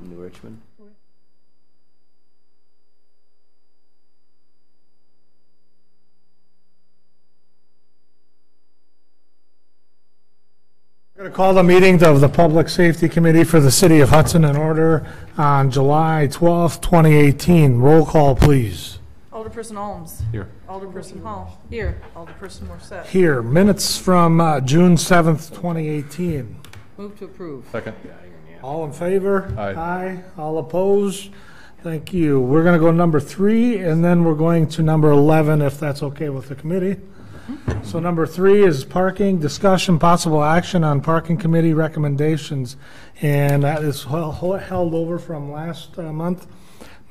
New Richmond. I'm going to call the meeting of the Public Safety Committee for the City of Hudson in order on July 12th, 2018. Roll call, please. Alderperson Holmes. Here. Alderperson Hall. Here. Alderperson Morset. Here. Minutes from June 7th, 2018. Move to approve. Second. All in favor? Aye. Aye. All opposed? Thank you. We're going to go number 3, and then we're going to number 11, if that's okay with the committee. So number 3 is parking, discussion, possible action on parking committee recommendations. And that is held over from last month.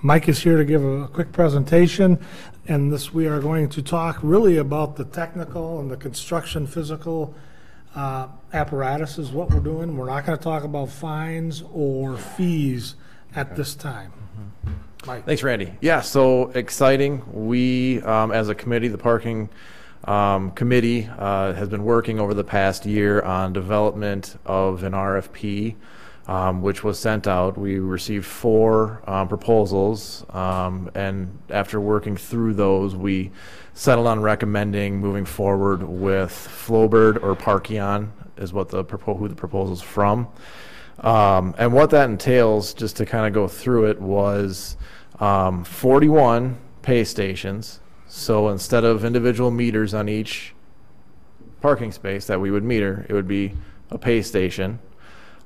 Mike is here to give a quick presentation. And this, we are going to talk really about the technical and the construction physical apparatus is what we're doing. We're not going to talk about fines or fees at this time. Mike. Thanks, Randy. Yeah, so exciting. We, as a committee, the parking committee has been working over the past year on development of an RFP, which was sent out. We received 4 proposals, and after working through those, we settled on recommending moving forward with Flowbird or Parkeon is what who the proposal's from. And what that entails, just to kind of go through it, was 41 pay stations. So instead of individual meters on each parking space that we would meter, it would be a pay station.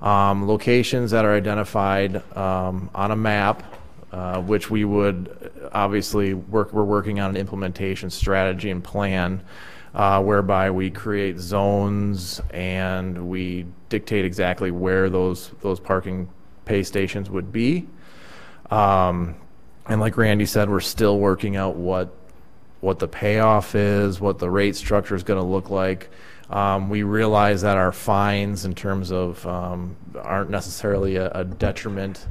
Locations that are identified on a map, which we would obviously we're working on an implementation strategy and plan whereby we create zones and we dictate exactly where those parking pay stations would be. And like Randy said, we're still working out what the payoff is, what the rate structure is going to look like. We realize that our fines in terms of aren't necessarily a detriment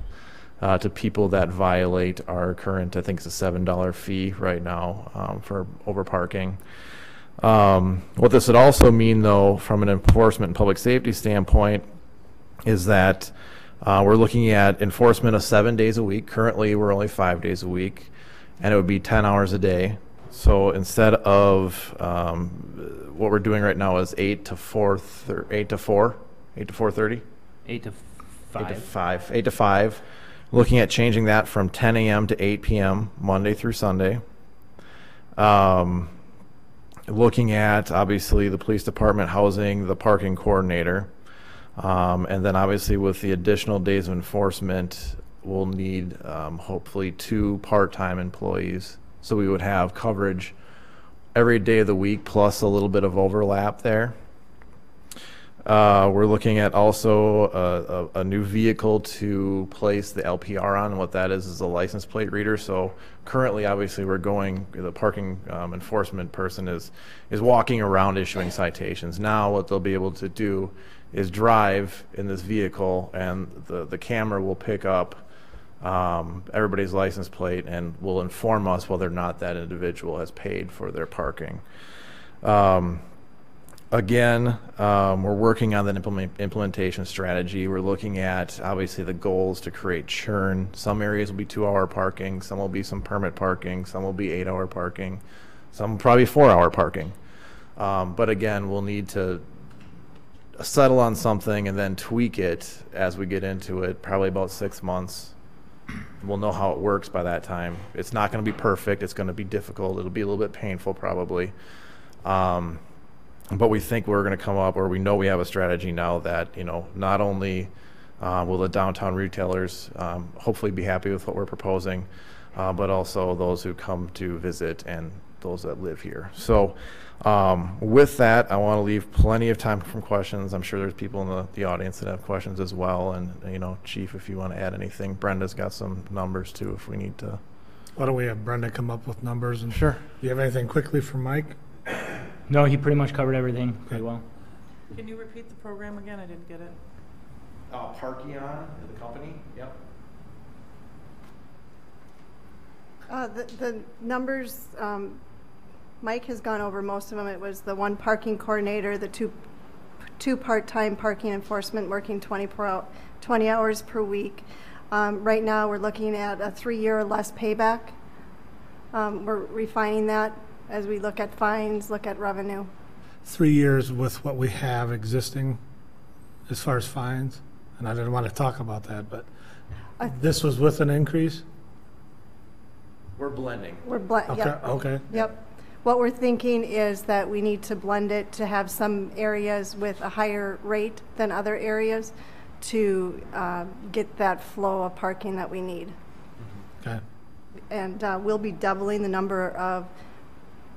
to people that violate our current, I think it's a $7 fee right now for overparking. What this would also mean, though, from an enforcement and public safety standpoint, is that we're looking at enforcement of 7 days a week. Currently, we're only 5 days a week, and it would be 10 hours a day. So instead of what we're doing right now is 8 to 4:30, 8 to 4:30, 8 to 5. 8 to 5. Looking at changing that from 10 a.m. to 8 p.m. Monday through Sunday. Looking at obviously the police department housing the parking coordinator, and then obviously with the additional days of enforcement, we'll need hopefully 2 part-time employees. So we would have coverage every day of the week plus a little bit of overlap there. We're looking at also a new vehicle to place the LPR on. And what that is a license plate reader. So currently, obviously, the parking enforcement person is walking around issuing citations. Now what they'll be able to do is drive in this vehicle, and the camera will pick up everybody's license plate and will inform us whether or not that individual has paid for their parking. Again, we're working on that implementation strategy. We're looking at obviously the goals to create churn. Some areas will be 2-hour parking, some will be some permit parking, some will be 8-hour parking, some probably 4-hour parking. But again, we'll need to settle on something and then tweak it as we get into it, probably about 6 months. We'll know how it works by that time. It's not going to be perfect. It's going to be difficult. It'll be a little bit painful probably. But we think we're going to come up, or we know we have a strategy now that, not only will the downtown retailers hopefully be happy with what we're proposing, but also those who come to visit and those that live here. So with that, I want to leave plenty of time for questions. I'm sure there's people in the audience that have questions as well. And, Chief, if you want to add anything, Brenda's got some numbers too if we need to. Why don't we have Brenda come up with numbers? And Sure. Do you have anything quickly for Mike? No, he pretty much covered everything pretty well. Can you repeat the program again? I didn't get it. Parkeon, the company, yep. The numbers, Mike has gone over most of them. It was the 1 parking coordinator, the two part-time parking enforcement working 20 hours per week. Right now, we're looking at a 3-year or less payback. We're refining that as we look at fines, look at revenue. 3 years with what we have existing as far as fines, and I didn't want to talk about that, but this was with an increase? We're blending. Okay, Yep. okay. Yep. What we're thinking is that we need to blend it to have some areas with a higher rate than other areas to get that flow of parking that we need. Okay. And we'll be doubling the number of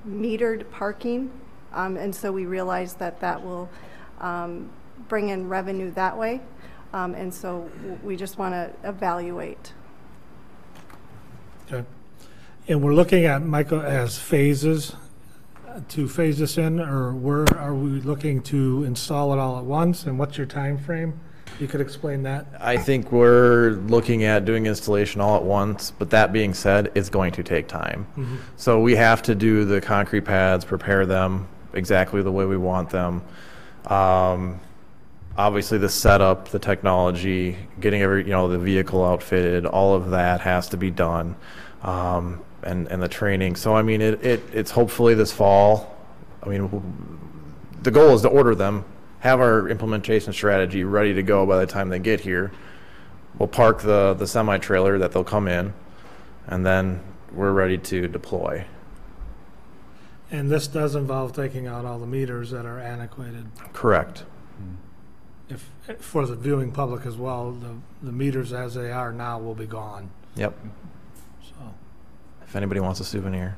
metered parking, and so we realize that that will bring in revenue that way, and so we just want to evaluate. Okay. And we're looking at, Michael, as phases to phase this in, or where are we looking to install it all at once, and what's your time frame? You could explain that. I think we're looking at doing installation all at once, but that being said, it's going to take time. So we have to do the concrete pads, prepare them exactly the way we want them. Obviously the setup, the technology, getting the vehicle outfitted, all of that has to be done. And the training. So I mean, it's hopefully this fall. I mean, the goal is to order them, have our implementation strategy ready to go by the time they get here. We'll park the semi-trailer that they'll come in, and then we're ready to deploy. And this does involve taking out all the meters that are antiquated. Correct. If, for the viewing public as well, the meters as they are now will be gone. Yep. So, If anybody wants a souvenir.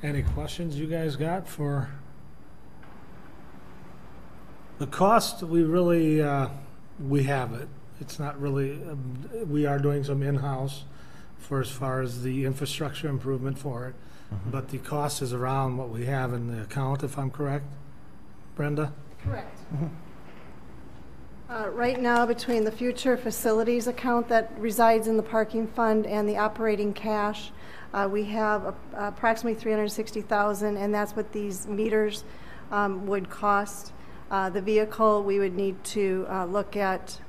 any questions you guys got for the cost? We really, we have it. It's not really, we are doing some in-house for as far as the infrastructure improvement for it. But the cost is around what we have in the account, if I'm correct. Brenda? Correct. Right now, between the future facilities account that resides in the parking fund and the operating cash, we have approximately $360,000, and that's what these meters would cost. The vehicle, we would need to look at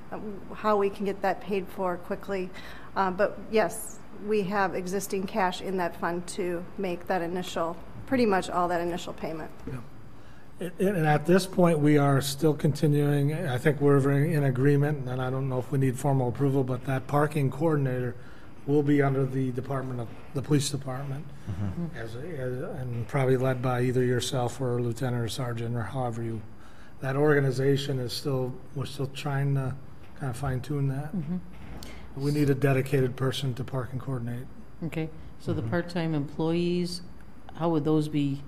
how we can get that paid for quickly. But yes, we have existing cash in that fund to make that initial, pretty much all that initial payment. Yeah. And at this point, we are still continuing, I think we're very in agreement, and I don't know if we need formal approval, but that parking coordinator will be under the police department, and probably led by either yourself or lieutenant or sergeant, or however you, that organization is still, we're still trying to kind of fine tune that. We need a dedicated person to park and coordinate. Okay, so the part-time employees, how would those be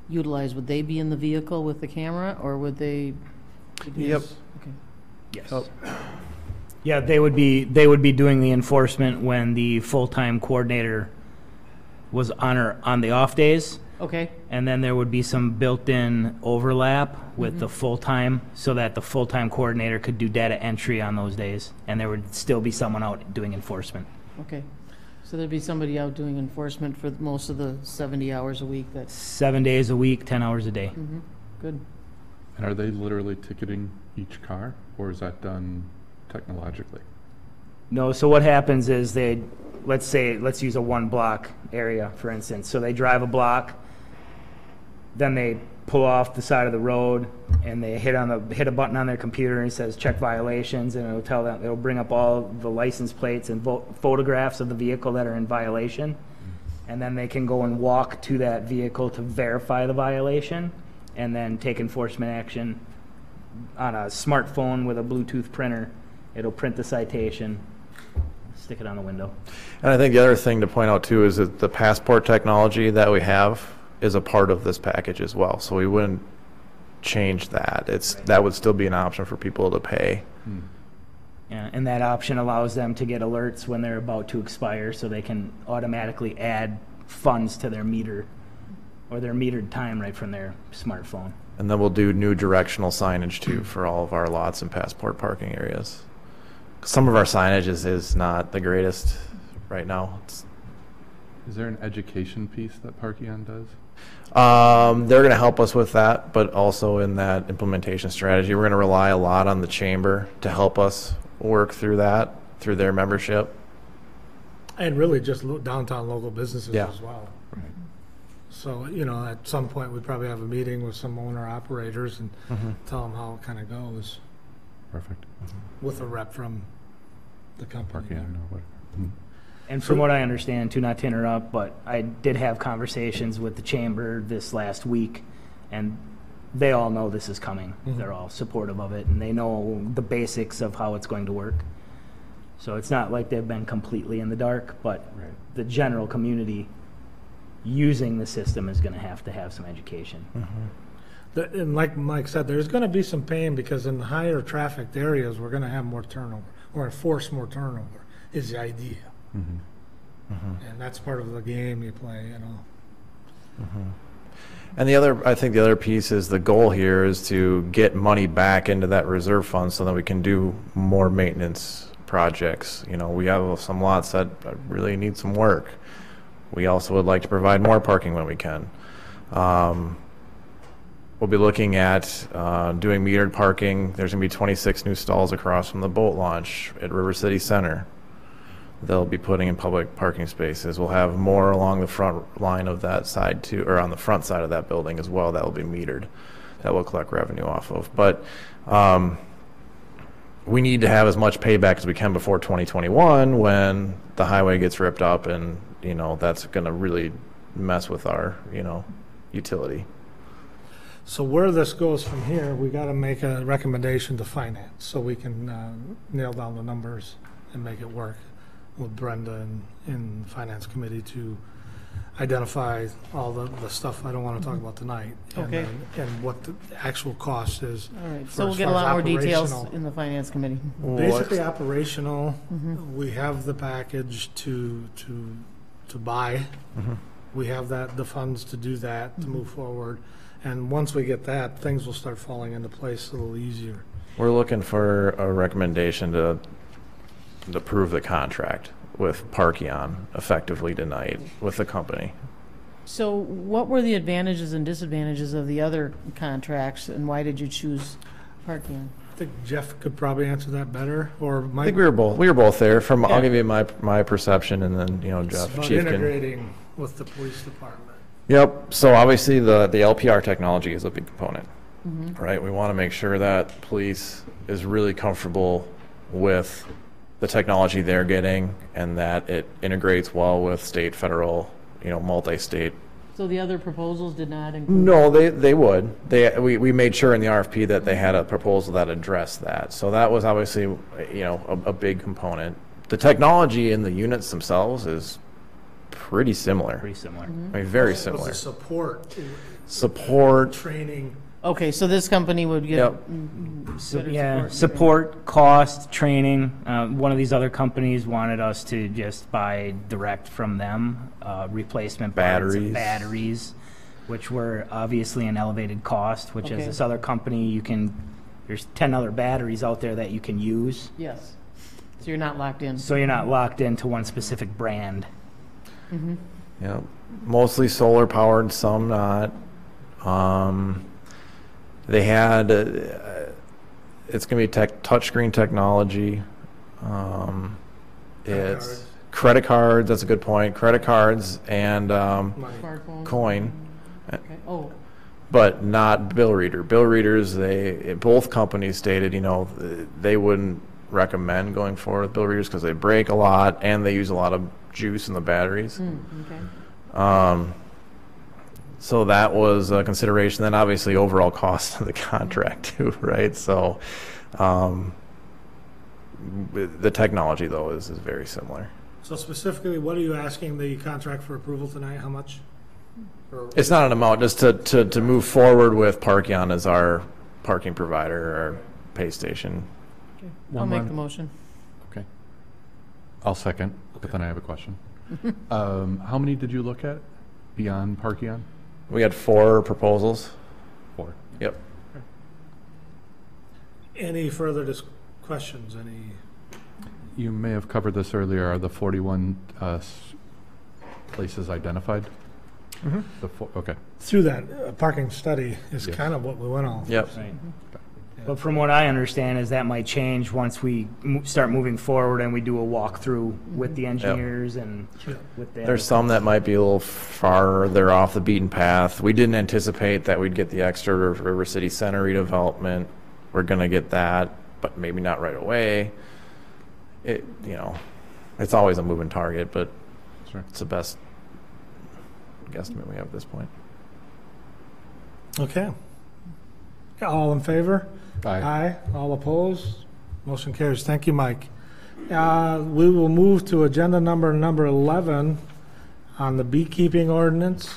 utilized? Would they be in the vehicle with the camera, or would they? Yep. Okay. Yes. Yeah, they would be doing the enforcement when the full-time coordinator was on the off days. Okay. And then there would be some built-in overlap with the full-time, so that the full-time coordinator could do data entry on those days, and there would still be someone out doing enforcement. Okay. So there'd be somebody out doing enforcement for most of the 70 hours a week. That's 7 days a week, 10 hours a day. good. And are they literally ticketing each car, or is that done technologically? No, so what happens is let's use a 1 block area, for instance. So they drive a block, then they pull off the side of the road, and they hit a button on their computer, and it says check violations, and it'll bring up all the license plates and photographs of the vehicle that are in violation. And then they can go and walk to that vehicle to verify the violation, and then take enforcement action on a smartphone with a Bluetooth printer. It'll print the citation, stick it on the window. And I think the other thing to point out too is that the passport technology that we have is a part of this package as well. So we wouldn't change that. That would still be an option for people to pay. Yeah, and that option allows them to get alerts when they're about to expire, so they can automatically add funds to their meter or their metered time right from their smartphone. And then we'll do new directional signage too for all of our lots and passport parking areas. Some of our signage is not the greatest right now. Is there an education piece that Parkion does? They're going to help us with that, but also in that implementation strategy, we're going to rely a lot on the chamber to help us work through that, through their membership. And really just downtown local businesses Yeah. as well. So, you know, at some point, we'd probably have a meeting with some owner-operators and tell them how it kind of goes Perfect. with a rep from the company. Parking, I don't know what. And from what I understand, too, not to interrupt, but I did have conversations with the chamber this last week, and they all know this is coming. They're all supportive of it, and they know the basics of how it's going to work. So it's not like they've been completely in the dark, but the general community using the system is going to have some education. And like Mike said, there's going to be some pain because in the higher trafficked areas, we're going to have more turnover or enforce more turnover is the idea. And that's part of the game you play, you know. And I think the other piece is the goal here is to get money back into that reserve fund so that we can do more maintenance projects. You know, we have some lots that really need some work. We also would like to provide more parking when we can. We'll be looking at doing metered parking. There's going to be 26 new stalls across from the boat launch at River City Center. They'll be putting in public parking spaces. We'll have more along the front line of that side too, or on the front side of that building as well. That will be metered. That will collect revenue off of. But we need to have as much payback as we can before 2021 when the highway gets ripped up, and you know that's going to really mess with our utility. So where this goes from here, we got to make a recommendation to finance so we can nail down the numbers and make it work with Brenda and Finance Committee to identify all the stuff I don't want to talk about tonight. Okay. And what the actual cost is. All right, for so we'll as get a far as lot more details operational. in the finance committee. Basically operational, we have the package to buy. We have the funds to do that, to move forward. And once we get that, things will start falling into place a little easier. We're looking for a recommendation to approve the contract with Parkion effectively tonight with the company. So what were the advantages and disadvantages of the other contracts, and why did you choose Parkion? I think Jeff could probably answer that better, or Mike. I think we were both there. Yeah. I'll give you my perception, and then It's Jeff, about Chief can. integrating with the police department. Yep. So obviously the LPR technology is a big component, right? We want to make sure that police is really comfortable with the technology they're getting and that it integrates well with state, federal, multi-state. So the other proposals did not include? No, they would. We made sure in the RFP that they had a proposal that addressed that. So that was obviously, a big component. The technology in the units themselves is pretty similar. Pretty similar. I mean, very Also, similar. the Support. training. Okay, so this company would get Yep. better Support, cost, training. One of these other companies wanted us to just buy direct from them, replacement parts and batteries, which were obviously an elevated cost, which Okay. as this other company, there's 10 other batteries out there that you can use. Yes. So you're not locked in. So you're not locked into one specific brand. Yeah, mostly solar powered, some not. They had it's going to be touchscreen technology. It's credit cards. That's a good point. Credit cards and Smartphone. coin, Okay. Oh, but not bill reader. Bill readers. Both companies stated they wouldn't recommend going forward with bill readers because they break a lot and they use a lot of juice in the batteries. okay. So that was a consideration. Then obviously overall cost of the contract too, right? So the technology though is very similar. So specifically, what are you asking the contract for approval tonight? How much? It's not an amount, just to move forward with Parkion as our parking provider, our pay station. I'll make the motion. Okay. I'll second, but then I have a question. How many did you look at beyond Parkion? We had 4 proposals. 4. Yep. Any further questions? Any? You may have covered this earlier. Are the 41 places identified? Okay. through that parking study is Yes. kind of what we went on. Yep. Right. But from what I understand is that might change once we start moving forward and we do a walkthrough with the engineers and with the. There's some that might be a little farther off the beaten path. We didn't anticipate that we'd get the extra River City Center redevelopment. We're gonna get that, but maybe not right away. It's always a moving target, but Sure. it's the best guesstimate we have at this point. Okay. All in favor? Aye. All opposed? Motion carries. Thank you, Mike. We will move to agenda number 11 on the beekeeping ordinance.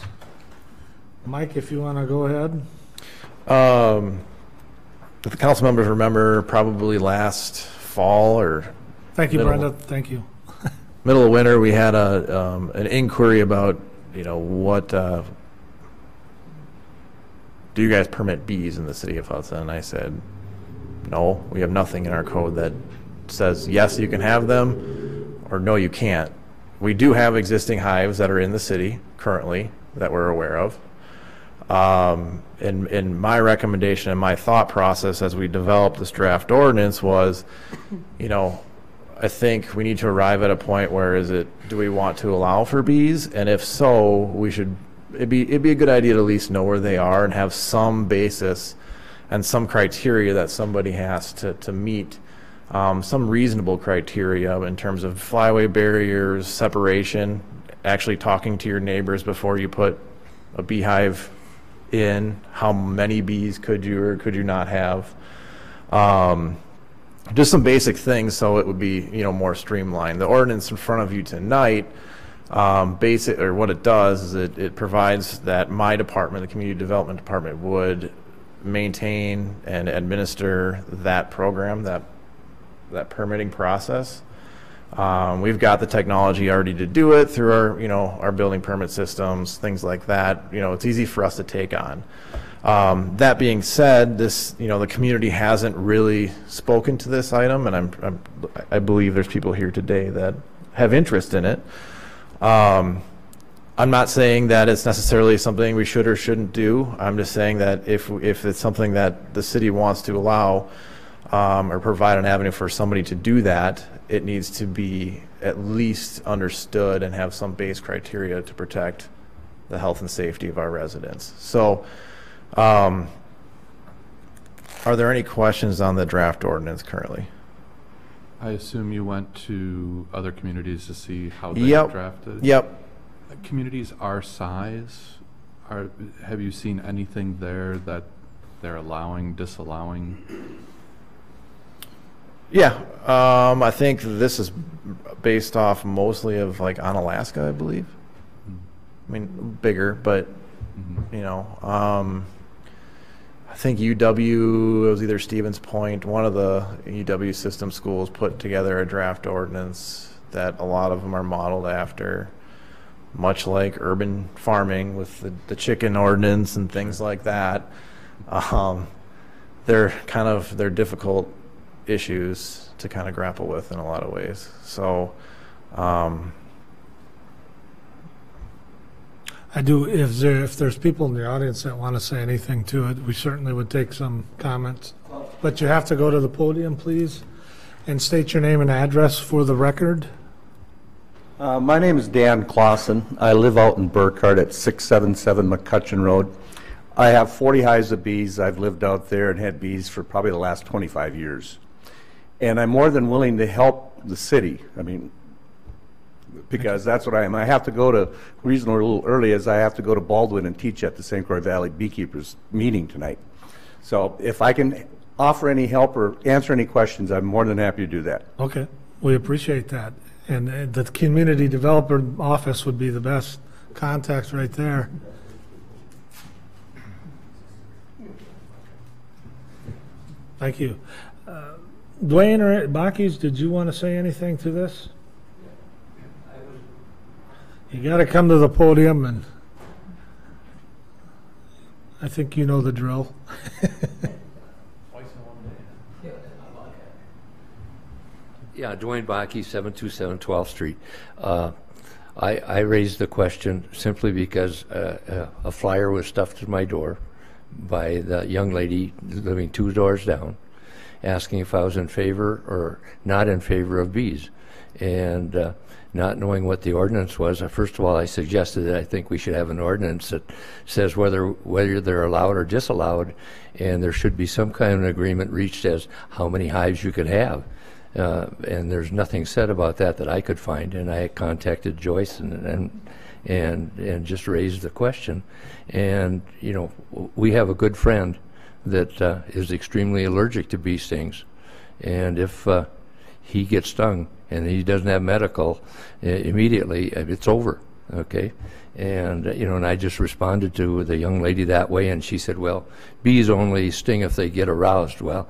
Mike, if you want to go ahead. If the council members remember, probably last fall or Thank you, Middle. Brenda. Thank you. middle of winter, we had an inquiry about, what, do you guys permit bees in the city of Hudson? And I said, no, we have nothing in our code that says, yes, you can have them, or no, you can't. We do have existing hives that are in the city currently that we're aware of. And my recommendation and my thought process as we developed this draft ordinance was, I think we need to arrive at a point where do we want to allow for bees? And if so, it'd be a good idea to at least know where they are and have some basis and some criteria that somebody has to meet, some reasonable criteria in terms of flyaway barriers, separation, actually talking to your neighbors before you put a beehive in, how many bees could you or could you not have. Just some basic things so it would be, more streamlined. The ordinance in front of you tonight, what it does is it provides that my department, the community development department, would maintain and administer that program, that permitting process. We've got the technology already to do it through our building permit systems, things like that. It's easy for us to take on. That being said, the community hasn't really spoken to this item, and I believe there's people here today that have interest in it. I'm not saying that it's necessarily something we should or shouldn't do. I'm just saying that if it's something that the city wants to allow or provide an avenue for somebody to do that, it needs to be at least understood and have some base criteria to protect the health and safety of our residents. So, are there any questions on the draft ordinance currently? I assume you went to other communities to see how they Yep. drafted? Yep. Communities our size, have you seen anything there that they're allowing, disallowing? Yeah, I think this is based off mostly of like Onalaska, I believe. I mean, bigger, but I think UW, it was either Stevens Point, one of the UW system schools put together a draft ordinance that a lot of them are modeled after, much like urban farming with the chicken ordinance and things like that. They're difficult issues to kind of grapple with in a lot of ways. So, if there's people in the audience that want to say anything to it, we certainly would take some comments. But you have to go to the podium, please, and state your name and address for the record. My name is Dan Clausen. I live out in Burkhardt at 677 McCutcheon Road. I have 40 hives of bees. I've lived out there and had bees for probably the last 25 years. And I'm more than willing to help the city. Because that's what I am. I have to go to, the reason we're a little early is I have to go to Baldwin and teach at the St. Croix Valley Beekeepers meeting tonight. So if I can offer any help or answer any questions, I'm more than happy to do that. Okay, we appreciate that. And the community developer office would be the best contact right there. Thank you. Dwayne or Bakis, did you want to say anything to this? You got to come to the podium, and I think you know the drill. Yeah, Dwayne Baki, 727 12th Street. I raised the question simply because a flyer was stuffed at my door by the young lady living 2 doors down, asking if I was in favor or not in favor of bees. And not knowing what the ordinance was, first of all, I suggested that I think we should have an ordinance that says whether they're allowed or disallowed, and there should be some kind of an agreement reached as how many hives you could have. And there's nothing said about that I could find. And I contacted Joyce and just raised the question. And you know, we have a good friend that is extremely allergic to bee stings, and if he gets stung and he doesn't have medical immediately, it's over. Okay. And you know, and I just responded to the young lady that way, and she said, well, bees only sting if they get aroused. Well,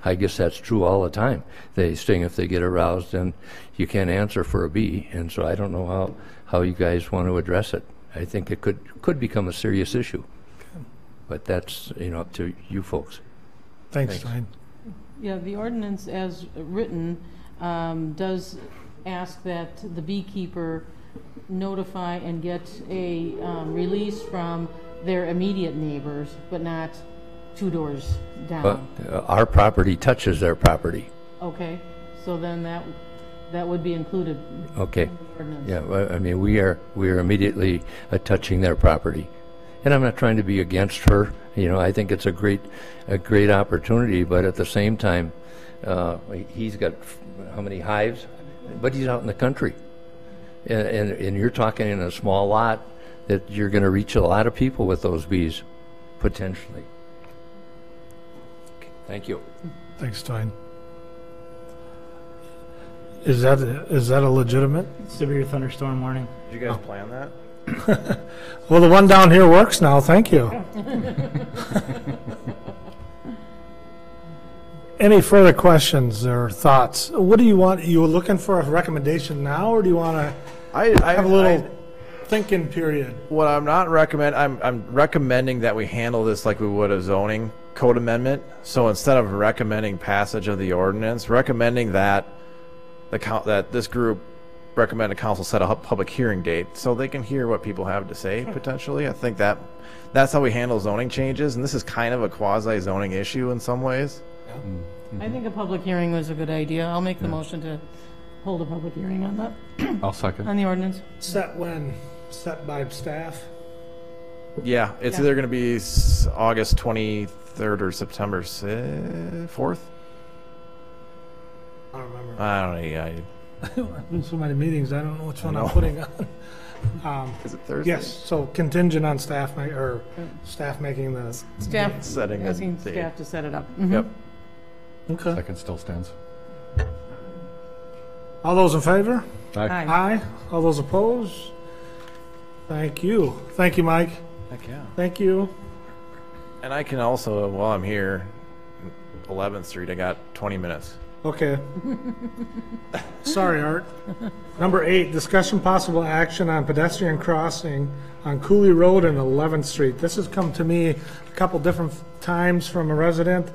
I guess that's true all the time. They sting if they get aroused, and you can't answer for a bee. And so I don't know how you guys want to address it. I think it could become a serious issue, but that's, you know, up to you folks. Thanks, Stein. Yeah, the ordinance as written does ask that the beekeeper notify and get a release from their immediate neighbors, but not 2 doors down. But our property touches their property. Okay, so then that would be included. Okay. In the ordinance. Yeah, well, I mean, we are immediately touching their property. And I'm not trying to be against her. You know, I think it's a great opportunity, but at the same time, he's got how many hives? But he's out in the country. And you're talking in a small lot that you're going to reach a lot of people with those bees, potentially. Okay, thank you. Thanks, Stein. Is that a legitimate? Severe thunderstorm warning. Did you guys plan that? Well, the one down here works now. Thank you. Any further questions or thoughts? What do you want? You were looking for a recommendation now, or do you want to have a little thinking period? What I'm not I'm recommending that we handle this like we would a zoning code amendment. So instead of recommending passage of the ordinance, recommending that that this group recommend a council set a public hearing date so they can hear what people have to say potentially. I think that's how we handle zoning changes, and this is kind of a quasi zoning issue in some ways. I think a public hearing was a good idea. I'll make the motion to hold a public hearing on that, I'll second. on the ordinance. Set when? Set by staff? Yeah, it's Yeah. either going to be August 23rd or September 4th. I don't remember. I don't know. Yeah, I've been so many meetings, I don't know which one I'm know. putting on. is it Thursday? Yes, so contingent on staff making the, Staff, Setting a asking date. staff to set it up. Mhm. Yep. okay. Second still stands. All those in favor? Aye. Aye. All those opposed? Thank you. Thank you, Mike. Heck yeah. Thank you. And I can also, while I'm here, 11th Street, I got 20 minutes. Okay. Sorry, Art. Number 8, discussion possible action on pedestrian crossing on Cooley Road and 11th Street. This has come to me a couple different times from a resident,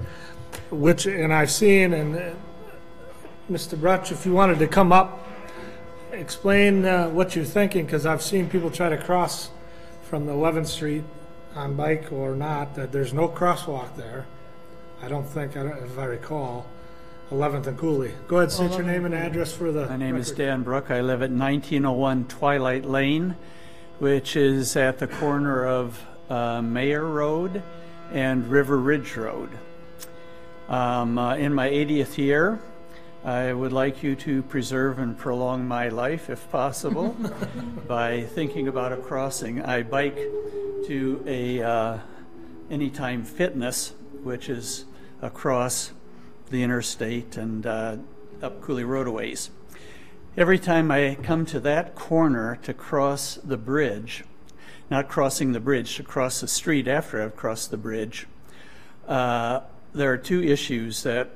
and I've seen, and Mr. Brutch, if you wanted to come up, explain what you're thinking, because I've seen people try to cross from the 11th Street on bike or not, that there's no crosswalk there. I don't think, if I recall. 11th and Cooley. Go ahead, state your name and address for the My name is record. Dan Brook. I live at 1901 Twilight Lane, which is at the corner of Mayor Road and River Ridge Road. In my 80th year, I would like you to preserve and prolong my life, if possible, by thinking about a crossing. I bike to a Anytime Fitness, which is across the interstate and up Cooley Road a ways. Every time I come to that corner to cross the bridge, not crossing the bridge, to cross the street after I've crossed the bridge, there are 2 issues that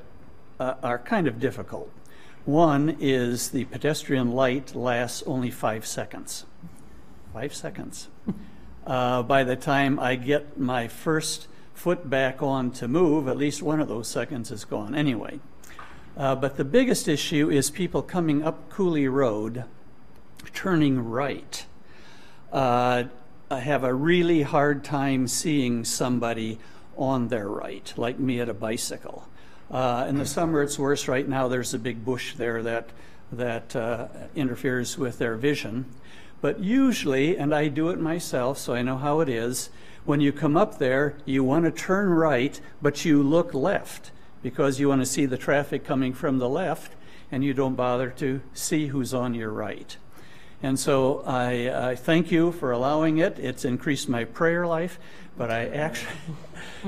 are kind of difficult. One is the pedestrian light lasts only 5 seconds. 5 seconds. By the time I get my first foot back on to move, at least one of those seconds is gone anyway. But the biggest issue is people coming up Cooley Road turning right. I have a really hard time seeing somebody on their right, like me at a bicycle. In the summer, it's worse. Right now, there's a big bush there that interferes with their vision. But usually, and I do it myself, so I know how it is, when you come up there, you want to turn right, but you look left because you want to see the traffic coming from the left, and you don't bother to see who's on your right. And so I thank you for allowing it. It's increased my prayer life, but I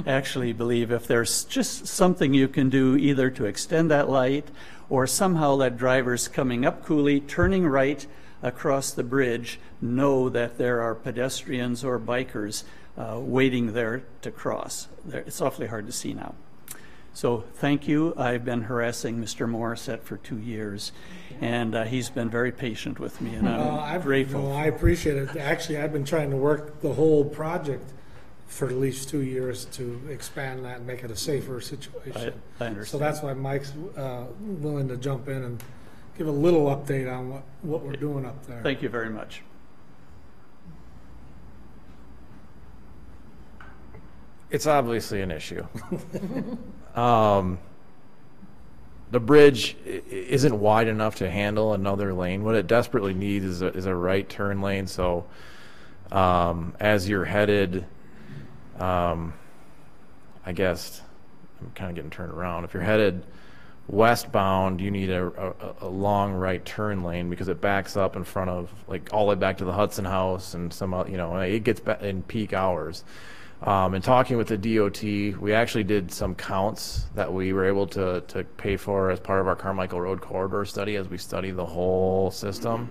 actually believe if there's just something you can do either to extend that light or somehow let drivers coming up Cooley, turning right across the bridge, know that there are pedestrians or bikers waiting there to cross. It's awfully hard to see now. So thank you. I've been harassing Mr. Morissette for 2 years, and he's been very patient with me, and I'm grateful. No, I appreciate it. Actually, I've been trying to work the whole project for at least 2 years to expand that and make it a safer situation. I understand. So that's why Mike's willing to jump in and give a little update on what we're doing up there. Thank you very much. It's obviously an issue. The bridge isn't wide enough to handle another lane. What it desperately needs is a right turn lane. So as you're headed, I guess I'm kind of getting turned around. If you're headed westbound, you need a long right turn lane because it backs up in front of, like, all the way back to the Hudson house and some, it gets in peak hours. And talking with the DOT, we actually did some counts that we were able to pay for as part of our Carmichael Road Corridor study as we study the whole system.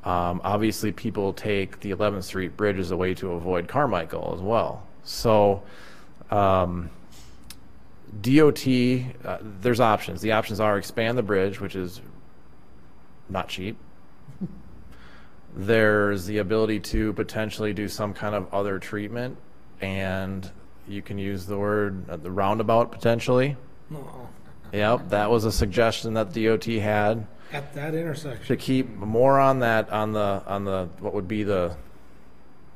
Obviously, people take the 11th Street Bridge as a way to avoid Carmichael as well. So DOT, there's options. The options are expand the bridge, which is not cheap. There's the ability to potentially do some kind of other treatment, and you can use the word the roundabout potentially. No. Yep, that was a suggestion that the DOT had At that intersection. to keep more on that on the what would be the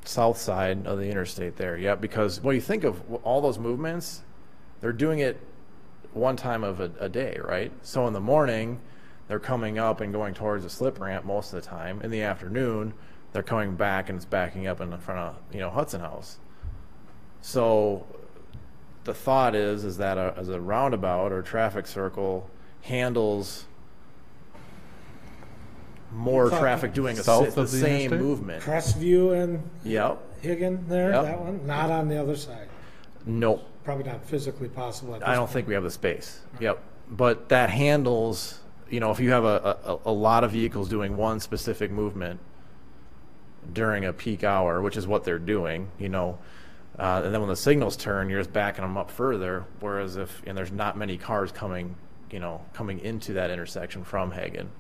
south side of the interstate there. Yep, because when you think of all those movements, they're doing it one time of a day, right? So in the morning, they're coming up and going towards the slip ramp most of the time. In the afternoon, they're coming back and it's backing up in front of Hudson House. So the thought is that as a roundabout or traffic circle handles more traffic doing the South of the same interstate? movement. Crestview and Yep. Higgin there, Yep. that one, not on the other side. Nope. Probably not physically possible at this I don't point. think we have the space. Yep. But that handles, if you have a lot of vehicles doing one specific movement during a peak hour, which is what they're doing, and then when the signals turn, you're just backing them up further. Whereas and there's not many cars coming into that intersection from Hagen,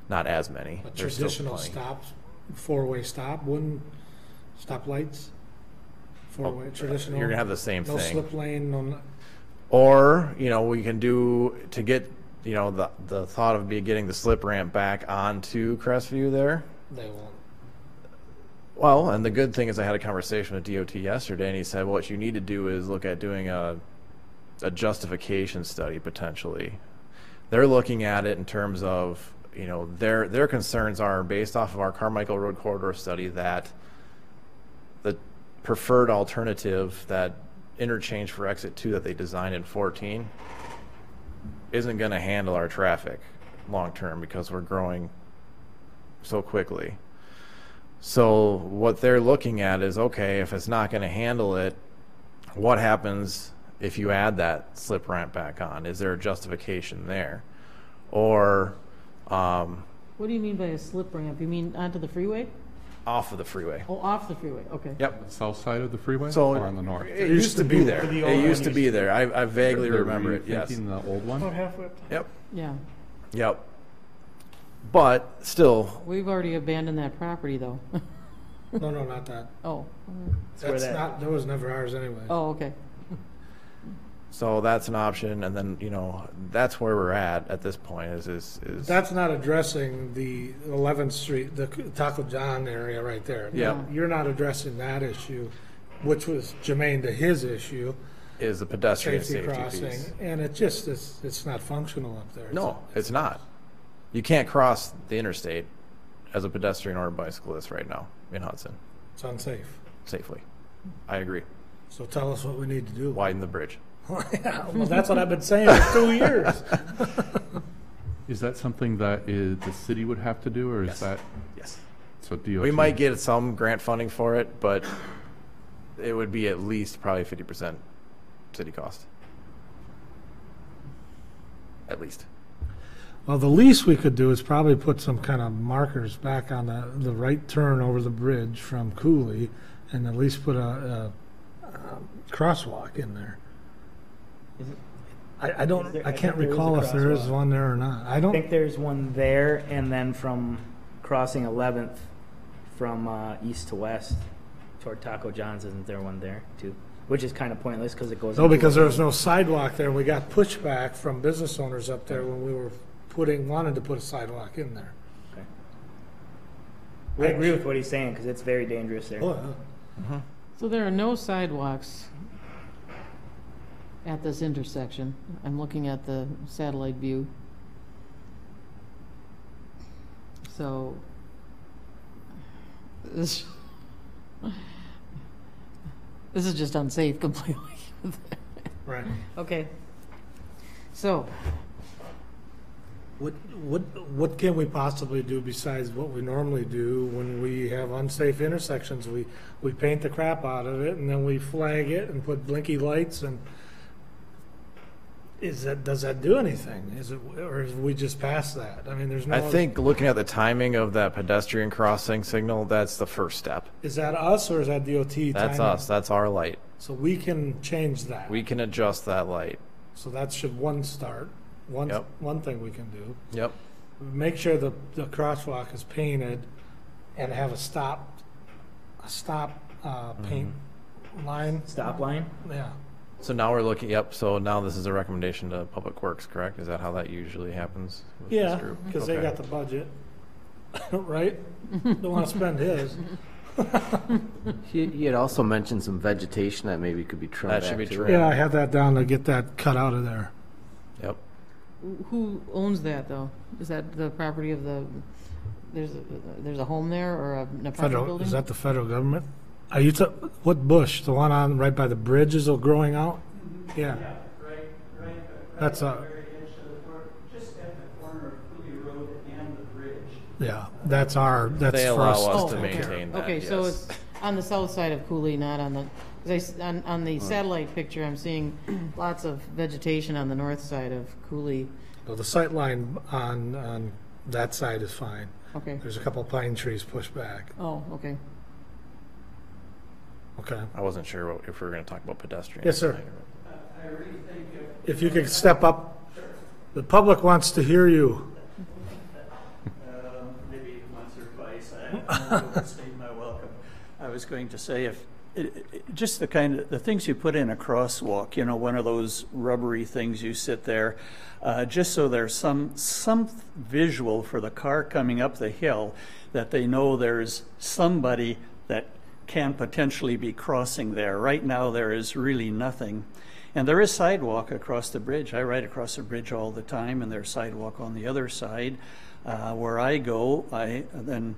not as many. A There's still traditional plenty. stops, four-way stop, wouldn't, stop lights, four-way, traditional. You're gonna have the same No thing. slip lane, no, Or, we can do to get, the thought of getting the slip ramp back onto Crestview there. they won't. Well, and the good thing is I had a conversation with DOT yesterday, and he said, what you need to do is look at doing a justification study potentially. They're looking at it in terms of, their concerns are based off of our Carmichael Road Corridor study that the preferred alternative, that interchange for exit 2 that they designed in 14, isn't going to handle our traffic long term because we're growing so quickly. So what they're looking at is, okay, if it's not going to handle it, what happens if you add that slip ramp back on? Is there a justification there? Or What do you mean by a slip ramp? You mean onto the freeway? off of the freeway? Oh, off the freeway, okay. Yep. The south side of the freeway So or on the north? It used to be there. The It old one used to be there. I vaguely They're remember it, yes. rethinking the old one? halfway up. Yep. Yeah. Yep. But still, We've already abandoned that property, though. No, not that. Oh. where That's that- not, that was never ours anyway. Oh, okay. so that's an option. And then, that's where we're at this point is That's not addressing the 11th Street, the Taco John area right there. Yeah. You're not addressing that issue, which was germane to his issue, is the pedestrian safety safety crossing, piece. and it's not functional up there. No, it's not. You can't cross the interstate as a pedestrian or a bicyclist right now in Hudson It's unsafe. safely. I agree. So tell us what we need to do. Widen the bridge. Yeah, well, that's what I've been saying for 2 years. Is that something that the city would have to do, or is that, Yes. so DOT? We might get some grant funding for it, but it would be at least probably 50% city cost. At least. Well, the least we could do is probably put some kind of markers back on the right turn over the bridge from Cooley, and at least put a crosswalk in there. I don't, I can't there is a recall if there is crosswalk. one there or not. I I don't, think there's one there, and then from crossing 11th from east to west toward Taco John's, isn't there one there too? Which is kind of pointless because it goes. no, into because a- there was no sidewalk there. We got pushback from business owners up there when we were wanted to put a sidewalk in there. I agree with what he's saying because it's very dangerous there. Oh, yeah. So there are no sidewalks at this intersection. I'm looking at the satellite view. So this is just unsafe completely. Right. Okay. So, What can we possibly do besides what we normally do when we have unsafe intersections? We paint the crap out of it and then we flag it and put blinky lights and does that do anything? Or is we just past that? I mean, there's no. I think looking at the timing of that pedestrian crossing signal, that's the first step. Is that us or is that DOT? That's timing? us. That's our light. So we can change that. We can adjust that light. So that should one start. Yep. One thing we can do. Yep. Make sure the crosswalk is painted and have a stop paint line. Stop line. Yeah. So now we're looking, yep, so now this is a recommendation to Public Works, correct? Is that how that usually happens with this Yeah, group? because they Okay. got the budget, right? Don't want to spend his. You had also mentioned some vegetation that maybe could be trimmed That back should be too. trimmed. Yeah, I have that down to get that cut out of there. Yep. who owns that though? Is that the property of there's a home there or an apartment Federal, building? is that the federal government? Are you, what bush? The one on, right by the bridge is growing out? Yeah. Right. That's a, Very edge of the court, just at the corner of Cooley Road and the bridge. yeah, that's for They allow us. us to okay. maintain that, Okay, so yes. it's on the south side of Cooley, not on the, 'cause on the satellite picture, I'm seeing lots of vegetation on the north side of Cooley. Well, the sight line on that side is fine. Okay. There's a couple pine trees pushed back. Oh, okay. Okay. I wasn't sure if we were going to talk about pedestrians. Yes, sir. I really think If you could step up, the public wants to hear you. maybe once or twice, I won't overstate my welcome. I was going to say, if just the things you put in a crosswalk, one of those rubbery things you sit there, just so there's some visual for the car coming up the hill that they know there's somebody that can potentially be crossing there. Right now, there is really nothing. And there is sidewalk across the bridge. I ride across the bridge all the time, and there's sidewalk on the other side. Where I go, I then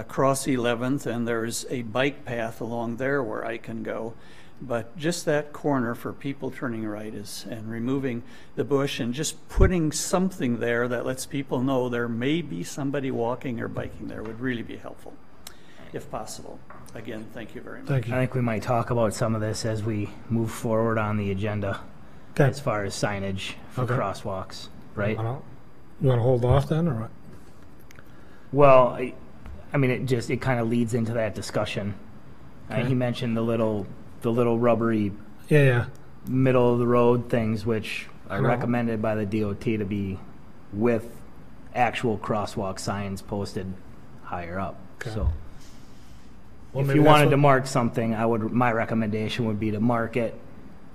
cross 11th, and there's a bike path along there where I can go. But just that corner for people turning right and removing the bush and just putting something there that lets people know there may be somebody walking or biking there would really be helpful, if possible. Again, thank you very much. Thank you. I think we might talk about some of this as we move forward on the agenda, Okay. as far as signage for Okay. crosswalks, right? You want to hold off then, or what? Well, I mean, it kind of leads into that discussion. He mentioned the little rubbery Yeah. middle of the road things, which are know. recommended by the DOT to be with actual crosswalk signs posted higher up. Okay. So Well, if maybe you that's wanted what- to mark something, my recommendation would be to mark it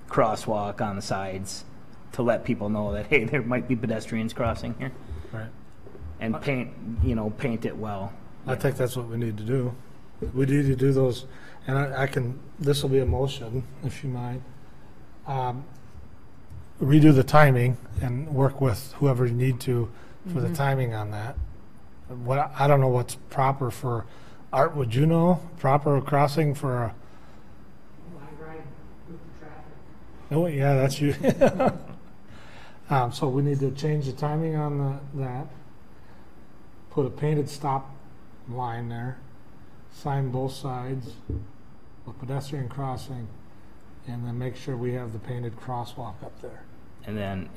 crosswalk on the sides to let people know that, hey, there might be pedestrians crossing here. Right. And paint it well. I think that's what we need to do. We need to do those, and I can, this will be a motion, if you mind. Redo the timing and work with whoever you need to for the timing on that. I don't know what's proper for, Art, would you know, proper crossing for a? I ride with the traffic. Oh, yeah, that's you. So we need to change the timing on that. Put a painted stop line there, sign both sides, a pedestrian crossing, and then make sure we have the painted crosswalk up there. And then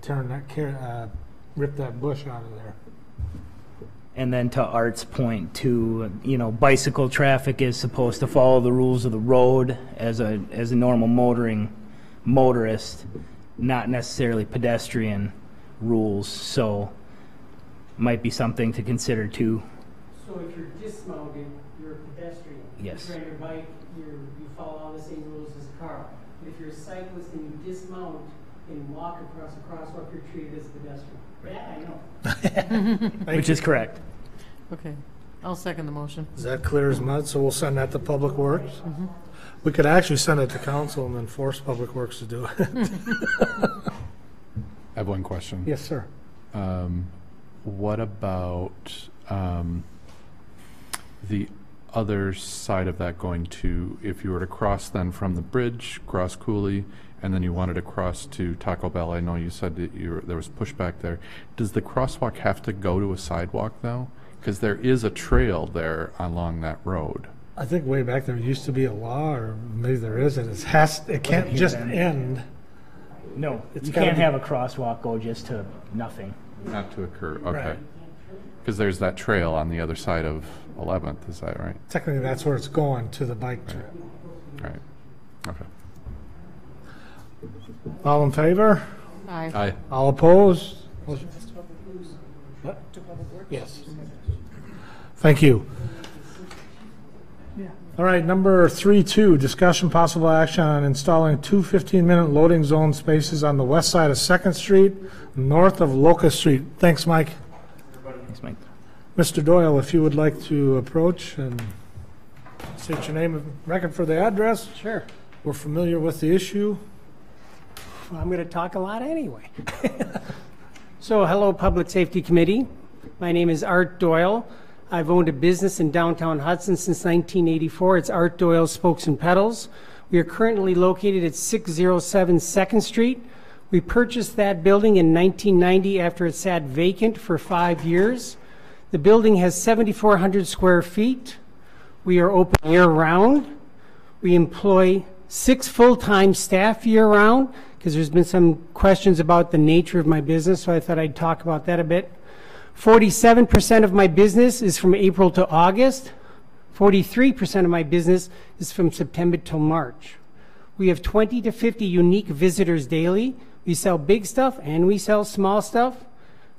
turn that, rip that bush out of there. And then to Art's point too, bicycle traffic is supposed to follow the rules of the road as a normal motorist, not necessarily pedestrian rules. So might be something to consider too. So if you're dismounted, you're a pedestrian. Yes. If you're on your bike, you follow all the same rules as a car. But if you're a cyclist and you dismount and walk across a crosswalk, you're treated as a pedestrian. That I know. Which is correct. Okay, I'll second the motion. Is that clear as mud? So we'll send that to Public Works? We could actually send it to council and then force Public Works to do it. I have one question. Yes, sir. What about the other side of that going to, if you were to cross then from the bridge, cross Cooley, and then you wanted to cross to Taco Bell? I know you said that there was pushback there. Does the crosswalk have to go to a sidewalk though? Because there is a trail there along that road. I think way back there used to be a law, or maybe there isn't. It can't just end. No, It's you gotta can't be- have a crosswalk go just to nothing. Not to occur, okay. Right. Because there's that trail on the other side of 11th, is that right? Technically, that's where it's going, to the bike trail. Right, okay. All in favor? Aye. Aye. All opposed? What? Yes. Thank you. All right, number 3.2, discussion possible action on installing two 15-minute loading zone spaces on the west side of 2nd Street, north of Locust Street. Thanks, Mike. Thanks, Mike. Mr. Doyle, if you would like to approach and state your name and record for the address. Sure. We're familiar with the issue. Well, I'm going to talk a lot anyway. So, hello, Public Safety Committee. My name is Art Doyle. I've owned a business in downtown Hudson since 1984. It's Art Doyle Spokes and Pedals. We are currently located at 607 2nd Street. We purchased that building in 1990 after it sat vacant for 5 years. The building has 7,400 square feet. We are open year-round. We employ 6 full-time staff year-round, because there's been some questions about the nature of my business, so I thought I'd talk about that a bit. 47% of my business is from April to August. 43% of my business is from September till March. We have 20 to 50 unique visitors daily. We sell big stuff and we sell small stuff.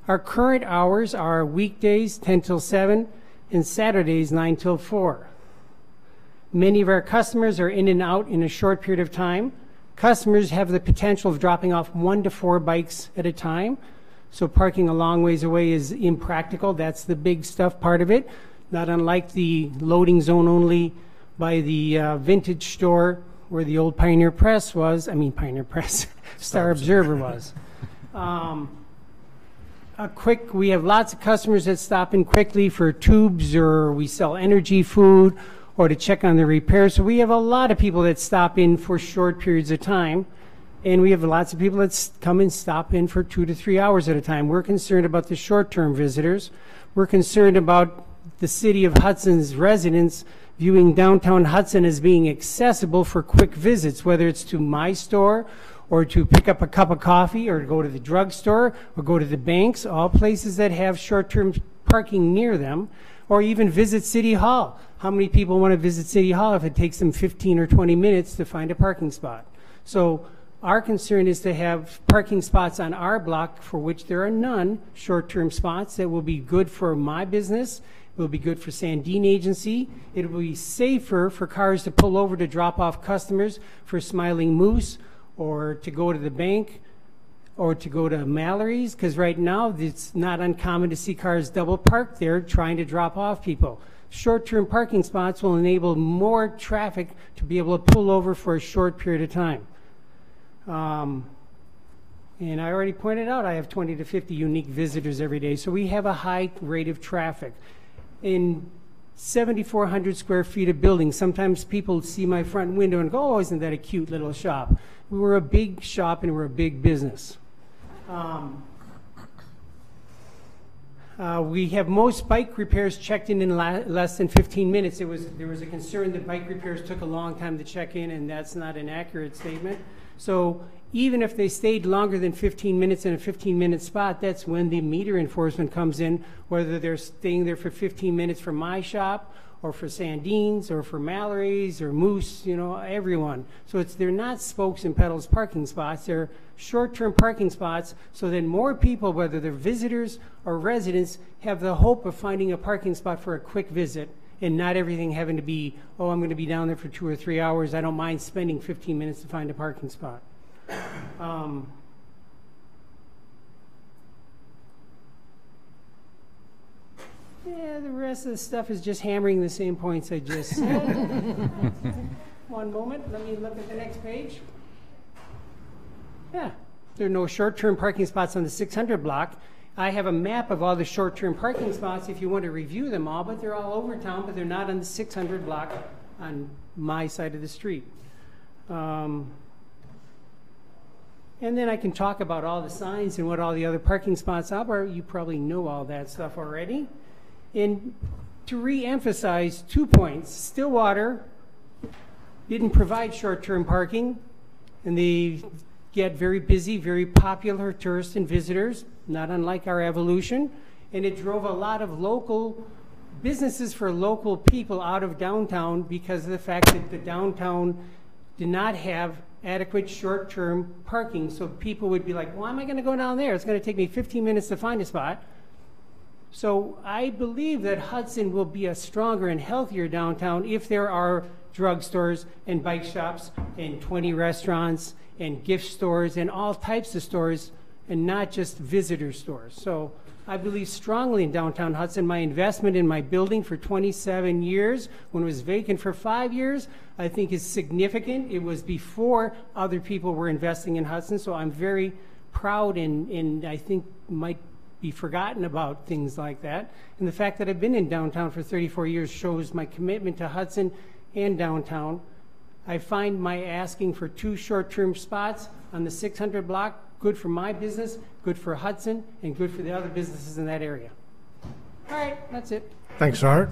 Our current hours are weekdays 10 till 7 and Saturdays 9 till 4. Many of our customers are in and out in a short period of time. Customers have the potential of dropping off 1 to 4 bikes at a time. So parking a long ways away is impractical. That's the big stuff part of it. Not unlike the loading zone only by the vintage store where the old Pioneer Press was. I mean, Pioneer Press, Star Observer was. We have lots of customers that stop in quickly for tubes, or we sell energy food, or to check on the repairs. So we have a lot of people that stop in for short periods of time. And we have lots of people that come and stop in for 2 to 3 hours at a time. We're concerned about the short-term visitors. We're concerned about the city of Hudson's residents viewing downtown Hudson as being accessible for quick visits, whether it's to my store or to pick up a cup of coffee or to go to the drugstore or go to the banks, all places that have short-term parking near them, or even visit City Hall. How many people want to visit City Hall if it takes them 15 or 20 minutes to find a parking spot? So our concern is to have parking spots on our block for which there are none, short-term spots that will be good for my business. It will be good for Sandine Agency. It will be safer for cars to pull over to drop off customers for Smiling Moose or to go to the bank. or to go to Mallory's, because right now it's not uncommon to see cars double parked there trying to drop off people. Short-term parking spots will enable more traffic to be able to pull over for a short period of time. And I already pointed out I have 20 to 50 unique visitors every day, so we have a high rate of traffic. In 7,400 square feet of building, sometimes people see my front window and go, oh, isn't that a cute little shop? We were a big shop and we're a big business. We have most bike repairs checked in less than 15 minutes. There was a concern that bike repairs took a long time to check in, and that's not an accurate statement. So even if they stayed longer than 15 minutes in a 15-minute spot, that's when the meter enforcement comes in, whether they're staying there for 15 minutes for my shop or for Sandine's or for Mallory's or Moose, you know, everyone. So they're not spokes and pedals parking spots. They're short-term parking spots so that more people, whether they're visitors or residents, have the hope of finding a parking spot for a quick visit and not everything having to be, oh, I'm going to be down there for 2 or 3 hours. I don't mind spending 15 minutes to find a parking spot. Yeah, the rest of the stuff is just hammering the same points I just said. One moment, let me look at the next page. Yeah, there are no short-term parking spots on the 600 block. I have a map of all the short-term parking spots if you want to review them all, but they're all over town, but they're not on the 600 block on my side of the street. And then I can talk about all the signs and what all the other parking spots are. You probably know all that stuff already. And to re-emphasize 2 points, Stillwater didn't provide short-term parking, and they get very busy, very popular tourists and visitors, not unlike our Evolution, and it drove a lot of local businesses for local people out of downtown because of the fact that the downtown did not have adequate short-term parking. So people would be like, why am I going to go down there? It's going to take me 15 minutes to find a spot. So I believe that Hudson will be a stronger and healthier downtown if there are drugstores and bike shops and 20 restaurants and gift stores and all types of stores and not just visitor stores. So I believe strongly in downtown Hudson. My investment in my building for 27 years, when it was vacant for 5 years, I think is significant. It was before other people were investing in Hudson, so I'm very proud and I think might be forgotten about things like that. And the fact that I've been in downtown for 34 years shows my commitment to Hudson and downtown. I find my asking for 2 short-term spots on the 600 block good for my business, good for Hudson, and good for the other businesses in that area. All right, that's it. Thanks, Art.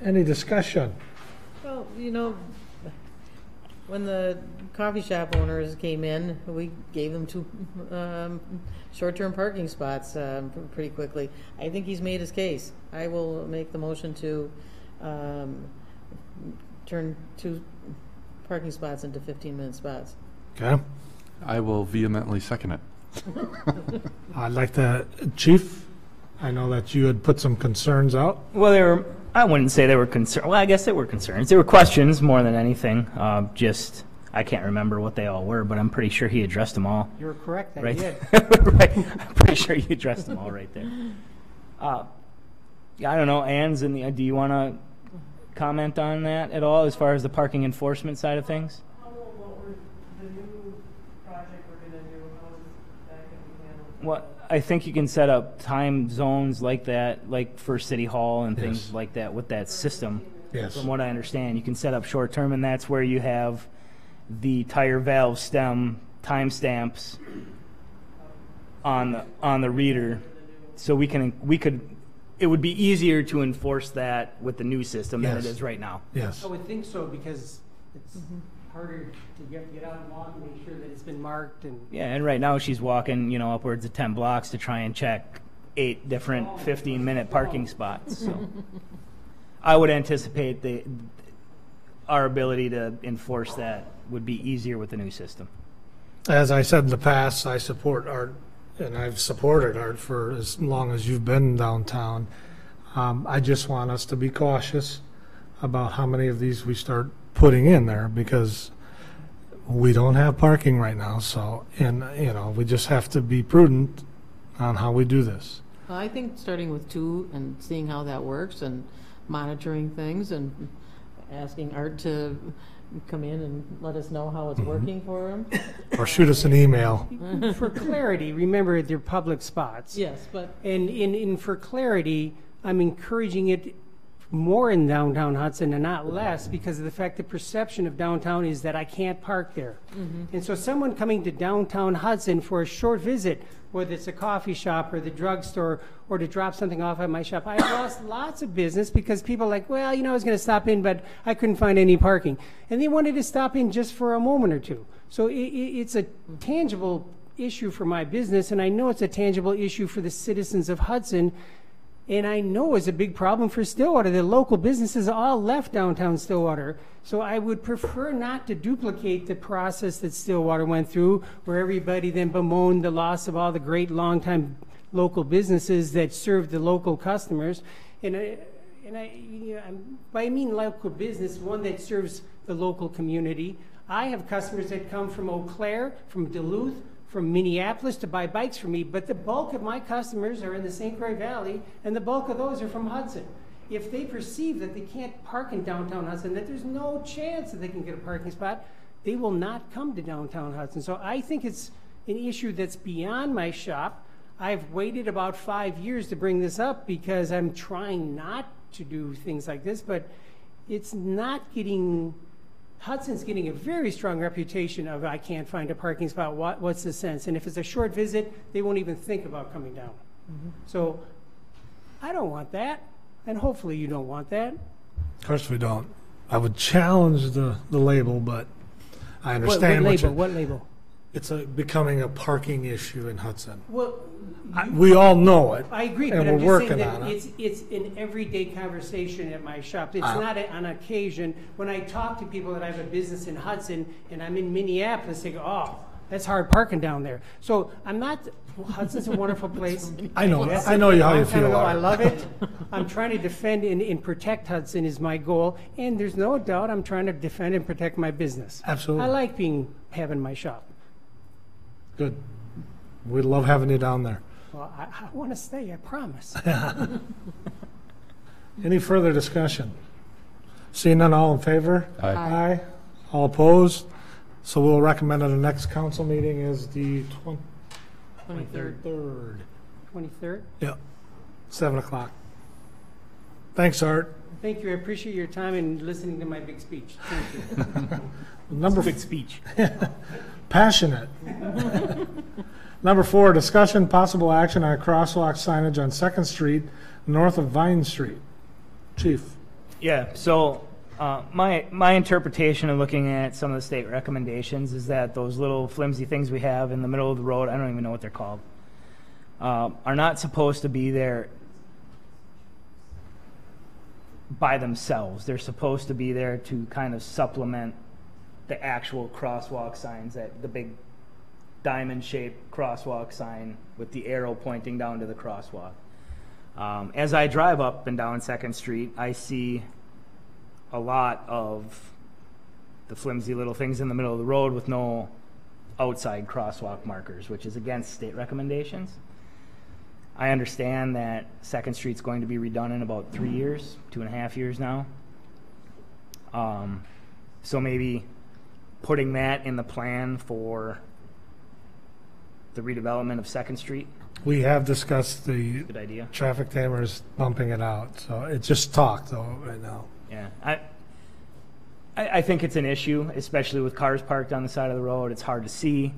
Any discussion? Well, you know, when the coffee shop owners came in, we gave them 2 short-term parking spots pretty quickly. I think he's made his case. I will make the motion to turn 2 parking spots into 15-minute spots. Okay. I will vehemently second it. I'd like to, Chief, I know that you had put some concerns out. Well, I wouldn't say they were concerns. Well, I guess they were concerns. They were questions more than anything. I can't remember what they all were, but I'm pretty sure he addressed them all. You're correct, I Right. did. Right. I'm pretty sure you addressed them all right there. Yeah, I don't know, Ann's do you want to comment on that at all as far as the parking enforcement side of things? Well, I think you can set up time zones like that, like for City Hall and things like that with that system. Yes. From what I understand, you can set up short term, and that's where you have the tire valve stem timestamps on the reader, so it would be easier to enforce that with the new system than it is right now. Yes. I would think so because it's harder to get out and walk and make sure that it's been marked. And Yeah, and right now she's walking, upwards of 10 blocks to try and check 8 different 15-minute parking spots. So I would anticipate our ability to enforce that would be easier with the new system. As I said in the past, I support Art, and I've supported Art for as long as you've been downtown. I just want us to be cautious about how many of these we start putting in there, because we don't have parking right now, so, and, you know, we just have to be prudent on how we do this. Well, I think starting with 2 and seeing how that works and monitoring things and asking Art to come in and let us know how it's working for him. Or shoot us an email. For clarity, remember they're public spots. Yes, but And for clarity, I'm encouraging it more in downtown Hudson and not less because of the fact the perception of downtown is that I can't park there. And so someone coming to downtown Hudson for a short visit, whether it's a coffee shop or the drugstore or to drop something off at my shop, I've lost lots of business because people are like, well, you know, I was going to stop in, but I couldn't find any parking. And they wanted to stop in just for a moment or two. So it's a tangible issue for my business, and I know it's a tangible issue for the citizens of Hudson. And I know it's a big problem for Stillwater. The local businesses all left downtown Stillwater. So I would prefer not to duplicate the process that Stillwater went through, where everybody then bemoaned the loss of all the great longtime local businesses that served the local customers. By I mean local business, one that serves the local community. I have customers that come from Eau Claire, from Duluth, from Minneapolis to buy bikes from me, but the bulk of my customers are in the St. Croix Valley, and the bulk of those are from Hudson. If they perceive that they can't park in downtown Hudson, that there's no chance that they can get a parking spot, they will not come to downtown Hudson. So I think it's an issue that's beyond my shop. I've waited about 5 years to bring this up because I'm trying not to do things like this, but it's not getting... Hudson's getting a very strong reputation of I can't find a parking spot, what's the sense? And if it's a short visit, they won't even think about coming down. So I don't want that, and hopefully you don't want that. Of course we don't. I would challenge the label, but I understand What label? It's becoming a parking issue in Hudson. Well, We all know it. I agree, and but we're I'm just working saying on that it. it's an everyday conversation at my shop. It's not on occasion. When I talk to people that I have a business in Hudson and I'm in Minneapolis, they go, oh, that's hard parking down there. So I'm not, Hudson's a wonderful place. I know Yes, how you long time feel. ago, I Art. love it. I'm trying to defend and protect Hudson is my goal. And there's no doubt I'm trying to defend and protect my business. Absolutely. I like having my shop. Good. We love having you down there. Well, I want to stay, I promise. Any further discussion? Seeing none, all in favor? Aye. Aye. All opposed? So we'll recommend at the next council meeting is the 23rd. 23rd? Yeah, 7 o'clock. Thanks, Art. Thank you. I appreciate your time and listening to my big speech. Thank you. Number Big speech. Passionate. Number 4, discussion, possible action on crosswalk signage on 2nd Street, north of Vine Street. Chief. Yeah, so my interpretation of looking at some of the state recommendations is that those little flimsy things we have in the middle of the road, I don't even know what they're called, are not supposed to be there by themselves. They're supposed to be there to kind of supplement the actual crosswalk signs, that the big diamond-shaped crosswalk sign with the arrow pointing down to the crosswalk. As I drive up and down 2nd Street, I see a lot of the flimsy little things in the middle of the road with no outside crosswalk markers, which is against state recommendations. I understand that 2nd Street's going to be redone in about 3 years, 2.5 years now. So maybe putting that in the plan for the redevelopment of 2nd Street. We have discussed the Good idea. traffic tamers bumping it out, so it's just talk though right now. Yeah, I think it's an issue, especially with cars parked on the side of the road. It's hard to see.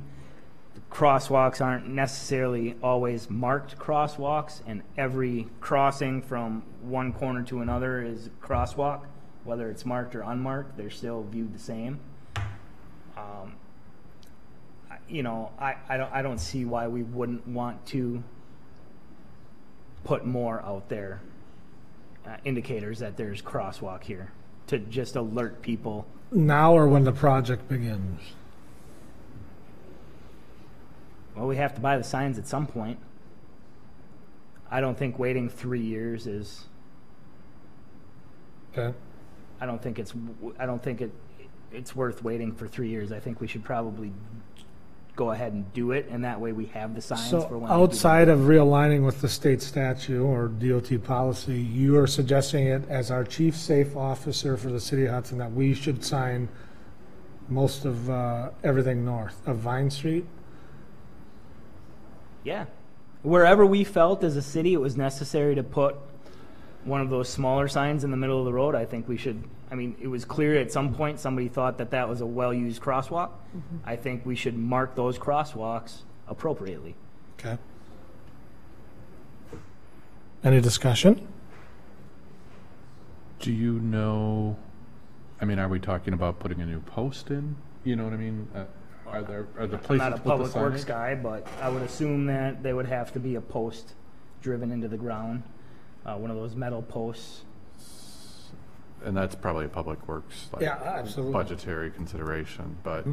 The crosswalks aren't necessarily always marked crosswalks, and every crossing from one corner to another is a crosswalk. Whether it's marked or unmarked, they're still viewed the same. I don't see why we wouldn't want to put more out there, indicators that there's crosswalk here, to just alert people. Now or when the project begins? Well, we have to buy the signs at some point. I don't think waiting 3 years is. Okay. I don't think it's worth waiting for 3 years. I think we should probably go ahead and do it, and that way we have the signs So for when. they do outside of realigning with the state statute or DOT policy, you are suggesting it as our chief safe officer for the city of Hudson that we should sign most of everything north of Vine Street? Yeah. Wherever we felt as a city it was necessary to put one of those smaller signs in the middle of the road, I think we should. I mean, it was clear at some point somebody thought that that was a well-used crosswalk. I think we should mark those crosswalks appropriately. Okay. Any discussion? Do you know, I mean, are we talking about putting a new post in? You know what I mean? Are the I'm places not a to put the public works signage? guy, but I would assume that they would have to be a post driven into the ground, one of those metal posts. And that's probably a public works, like, Yeah, absolutely. budgetary consideration, but,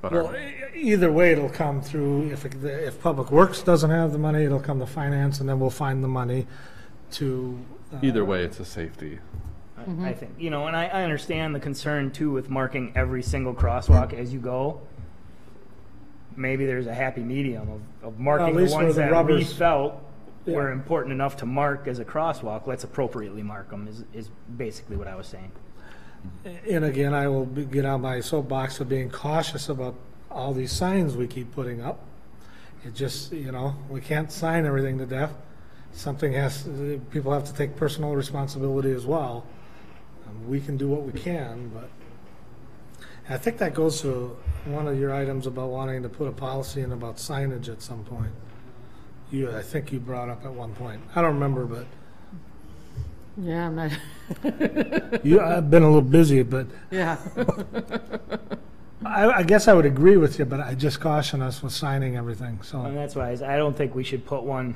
Well, either way, it'll come through, if Public Works doesn't have the money, it'll come to finance, and then we'll find the money to. either way, it's a safety. I think, and I understand the concern too with marking every single crosswalk as you go. Maybe there's a happy medium of marking the least where ones the that we rubbers- felt were Yeah. important enough to mark as a crosswalk. Let's appropriately mark them is basically what I was saying. And again, I will get on my soapbox of being cautious about all these signs we keep putting up. It just, we can't sign everything to death. People have to take personal responsibility as well. We can do what we can, but I think that goes to one of your items about wanting to put a policy in about signage at some point. I think you brought up at one point. I don't remember, but Yeah, I'm not, I've been a little busy, but yeah. I guess I would agree with you, but I just caution us with signing everything, And so. that's why I don't think we should put one,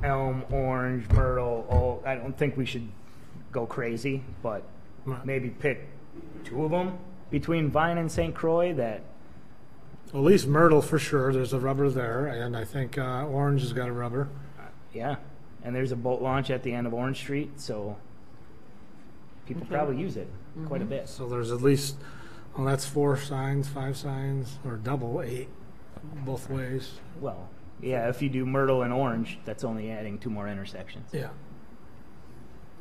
elm, orange, myrtle. I don't think we should go crazy, but Right. maybe pick two of them between Vine and St. Croix that. At least Myrtle for sure, there's a rubber there, and I think Orange has got a rubber. Yeah, and there's a boat launch at the end of Orange Street, so people probably use it quite a bit. So there's at least, that's 4 signs, 5 signs, or double, 8, both ways. Well, yeah, if you do Myrtle and Orange, that's only adding 2 more intersections. Yeah.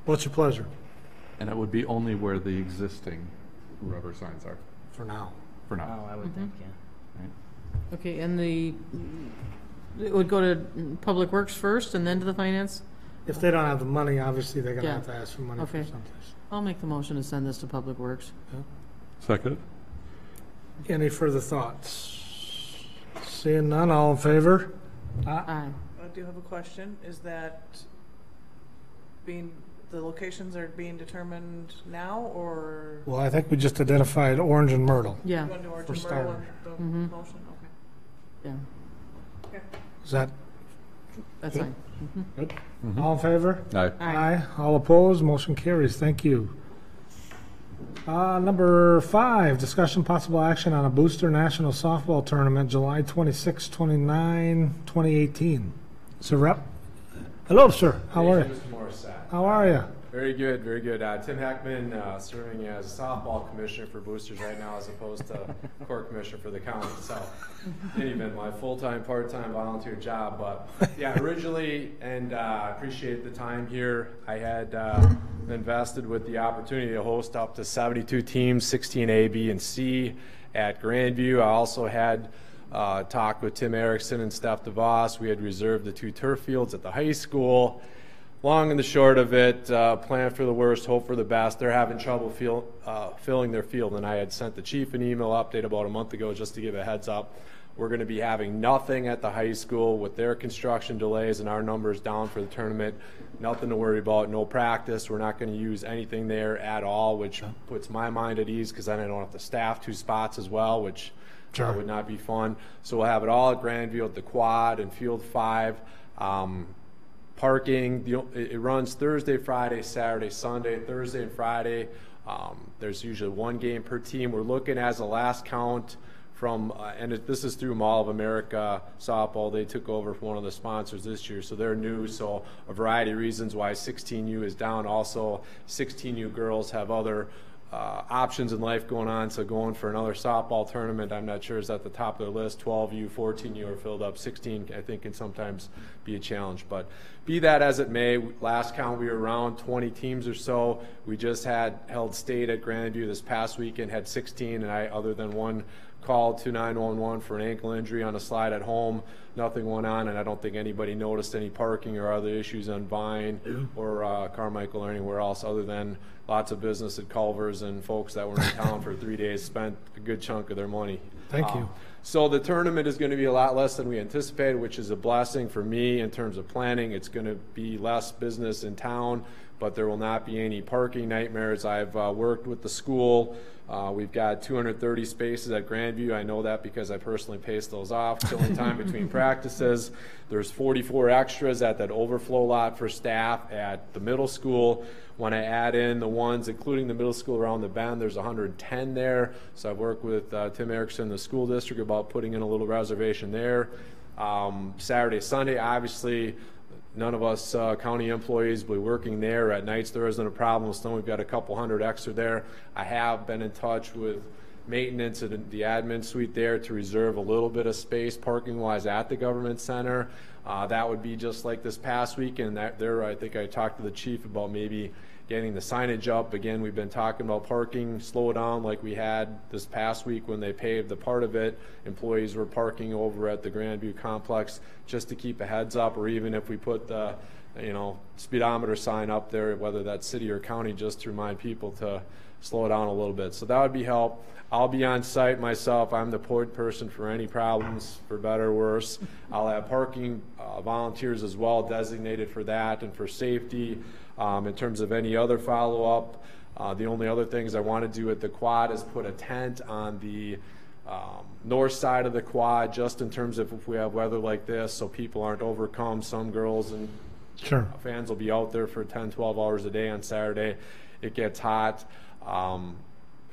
What's your pleasure And it would be only where the existing rubber signs are, for now? for now. Oh, I would think, yeah. Okay, and it would go to Public Works first and then to the finance? If they don't have the money, obviously they're gonna Yeah. have to ask for money Okay. from someplace. I'll make the motion to send this to Public Works. Second? Any further thoughts? Seeing none, all in favor? Aye. I do have a question. Is that the locations are being determined now, or Well, I think we just identified Orange and Myrtle. Yeah, you want to do Orange For and Myrtle and the motion? Okay. yeah, Is that that's fine. good? All in favor? Aye. Aye. All opposed, motion carries. Thank you. Number 5, discussion possible action on a booster national softball tournament, July 26, 29, 2018. So Rep, hello, sir. How are you? Mr. Morissette. How are you? Very good, very good. Tim Heckman, serving as softball commissioner for Boosters right now as opposed to court commissioner for the county. So, even my full-time, part-time volunteer job. But yeah, originally, and appreciate the time here, I had been vested with the opportunity to host up to 72 teams, 16 A, B, and C at Grandview. I also had talked with Tim Erickson and Steph DeVos. We had reserved the 2 turf fields at the high school. Long and the short of it, plan for the worst, hope for the best. They're having trouble filling their field, and I had sent the chief an email update about a month ago just to give a heads up. We're going to be having nothing at the high school with their construction delays and our numbers down for the tournament. Nothing to worry about, no practice. We're not going to use anything there at all, which puts my mind at ease because then I don't have to staff 2 spots as well, which would not be fun. So we'll have it all at Grandview at the Quad and Field 5. Parking, it runs Thursday, Friday, Saturday, Sunday. Thursday and Friday, there's usually 1 game per team. We're looking as a last count from, this is through Mall of America Softball. They took over for one of the sponsors this year, so they're new. So a variety of reasons why 16U is down. Also, 16U girls have other options in life going on, so going for another softball tournament, I'm not sure is at the top of the list. 12U, 14U are filled up. 16, I think, can sometimes be a challenge. But be that as it may, last count we were around 20 teams or so. We just held state at Grandview this past weekend, had 16, and other than one call to 911 for an ankle injury on a slide at home, nothing went on, and I don't think anybody noticed any parking or other issues on Vine or Carmichael or anywhere else, other than lots of business at Culver's and folks that were in town for 3 days spent a good chunk of their money. Thank you. So the tournament is going to be a lot less than we anticipated, which is a blessing for me in terms of planning. It's going to be less business in town, but there will not be any parking nightmares. I've worked with the school. We've got 230 spaces at Grandview. I know that because I personally paced those off, filling time between practices. There's 44 extras at that overflow lot for staff at the middle school. When I add in the ones, including the middle school around the bend, there's 110 there. So I've worked with Tim Erickson, the school district, about putting in a little reservation there. Saturday, Sunday, obviously, none of us county employees will be working there. At nights, there isn't a problem. So we've got a couple hundred extra there. I have been in touch with maintenance and the admin suite there to reserve a little bit of space parking-wise at the government center. That would be just like this past weekend. I think I talked to the chief about maybe getting the signage up. Again, we've been talking about parking, slow down like we had this past week when they paved the part of it. Employees were parking over at the Grandview complex just to keep a heads up, or even if we put the speedometer sign up there, whether that's city or county, just to remind people to slow down a little bit. So that would be help. I'll be on site myself. I'm the point person for any problems, for better or worse. I'll have parking volunteers as well designated for that and for safety. In terms of any other follow-up, the only other things I want to do at the quad is put a tent on the north side of the quad, just in terms of if we have weather like this, so people aren't overcome. Some girls and fans will be out there for 10, 12 hours a day on Saturday. It gets hot.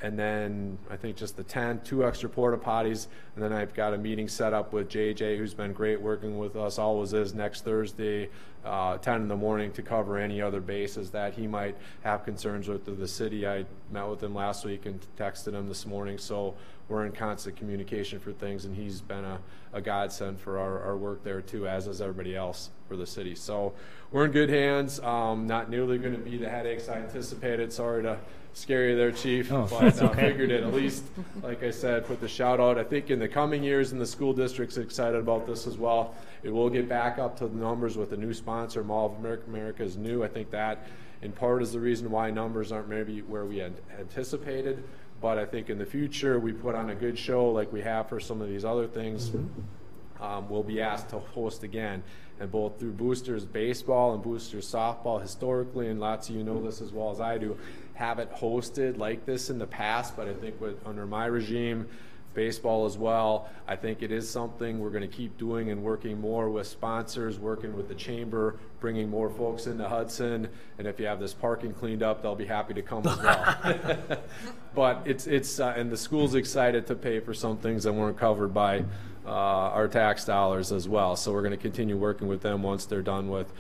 And then I think just the tent, 2 extra porta potties, and then I've got a meeting set up with JJ, who's been great working with us, always is, next Thursday, 10 in the morning, to cover any other bases that he might have concerns with the city. I met with him last week and texted him this morning, so we're in constant communication for things, and he's been a godsend for our work there too, as is everybody else for the city. So we're in good hands. Not nearly going to be the headaches I anticipated. Sorry to scare you there, Chief, but I figured it at least, like I said, put the shout out. I think in the coming years, and the school district's excited about this as well, it will get back up to the numbers with a new sponsor. Mall of America is new. I think that in part is the reason why numbers aren't maybe where we had anticipated. But I think in the future, we put on a good show like we have for some of these other things. We'll be asked to host again. And both through Boosters Baseball and Boosters Softball historically, and lots of you know this as well as I do, haven't hosted like this in the past. But I think under my regime, baseball as well, I think it is something we're going to keep doing and working more with sponsors, working with the chamber, bringing more folks into Hudson. And if you have this parking cleaned up, they'll be happy to come as well. But it's and the school's excited to pay for some things that weren't covered by our tax dollars as well. So we're going to continue working with them once they're done with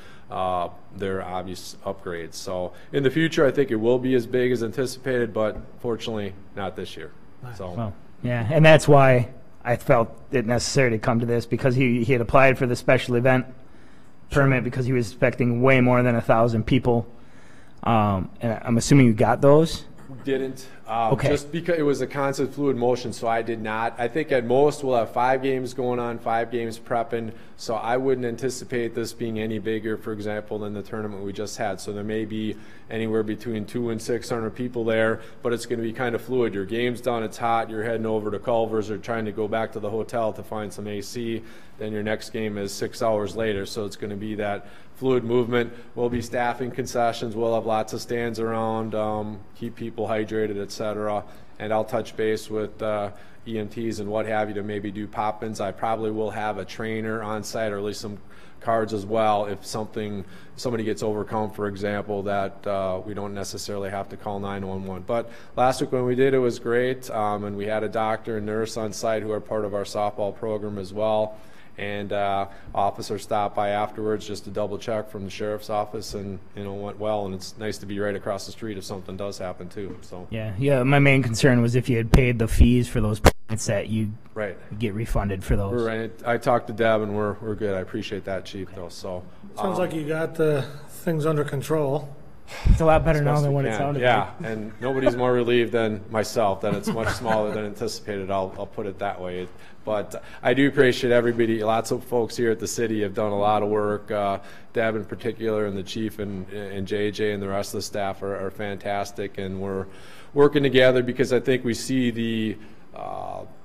their obvious upgrades. So in the future, I think it will be as big as anticipated, but fortunately not this year. So. Well, yeah, and that's why I felt it necessary to come to this, because he had applied for the special event permit because he was expecting way more than 1,000 people. And I'm assuming you got those? Didn't. Okay. Just because it was a constant fluid motion, so I did not. I think at most we'll have 5 games going on, 5 games prepping, so I wouldn't anticipate this being any bigger, for example, than the tournament we just had. So there may be anywhere between 200 and 600 people there, but it's going to be kind of fluid. Your game's done, it's hot, you're heading over to Culver's or trying to go back to the hotel to find some AC, then your next game is 6 hours later, so it's going to be that fluid movement. We'll be staffing concessions, we'll have lots of stands around, keep people hydrated, etc. And I'll touch base with EMTs and what have you to maybe do pop-ins. I probably will have a trainer on site, or at least some cards as well, if somebody gets overcome, for example, that we don't necessarily have to call 911. But last week when we did, it was great, and we had a doctor and nurse on site who are part of our softball program as well. And officer stopped by afterwards just to double check from the sheriff's office, and went well. And it's nice to be right across the street if something does happen too. So Yeah. My main concern was if you had paid the fees for those permits that you right. get refunded for those. Right. I talked to Deb, and we're good. I appreciate that, Chief. Though. So Sounds like you got the things under control. It's a lot better as now best than we what it can. sounded Yeah, like. and nobody's more relieved than myself that it's much smaller than anticipated. I'll put it that way. But I do appreciate everybody. Lots of folks here at the city have done a lot of work. Deb in particular, and the chief, and JJ, and the rest of the staff are fantastic, and we're working together because I think we see the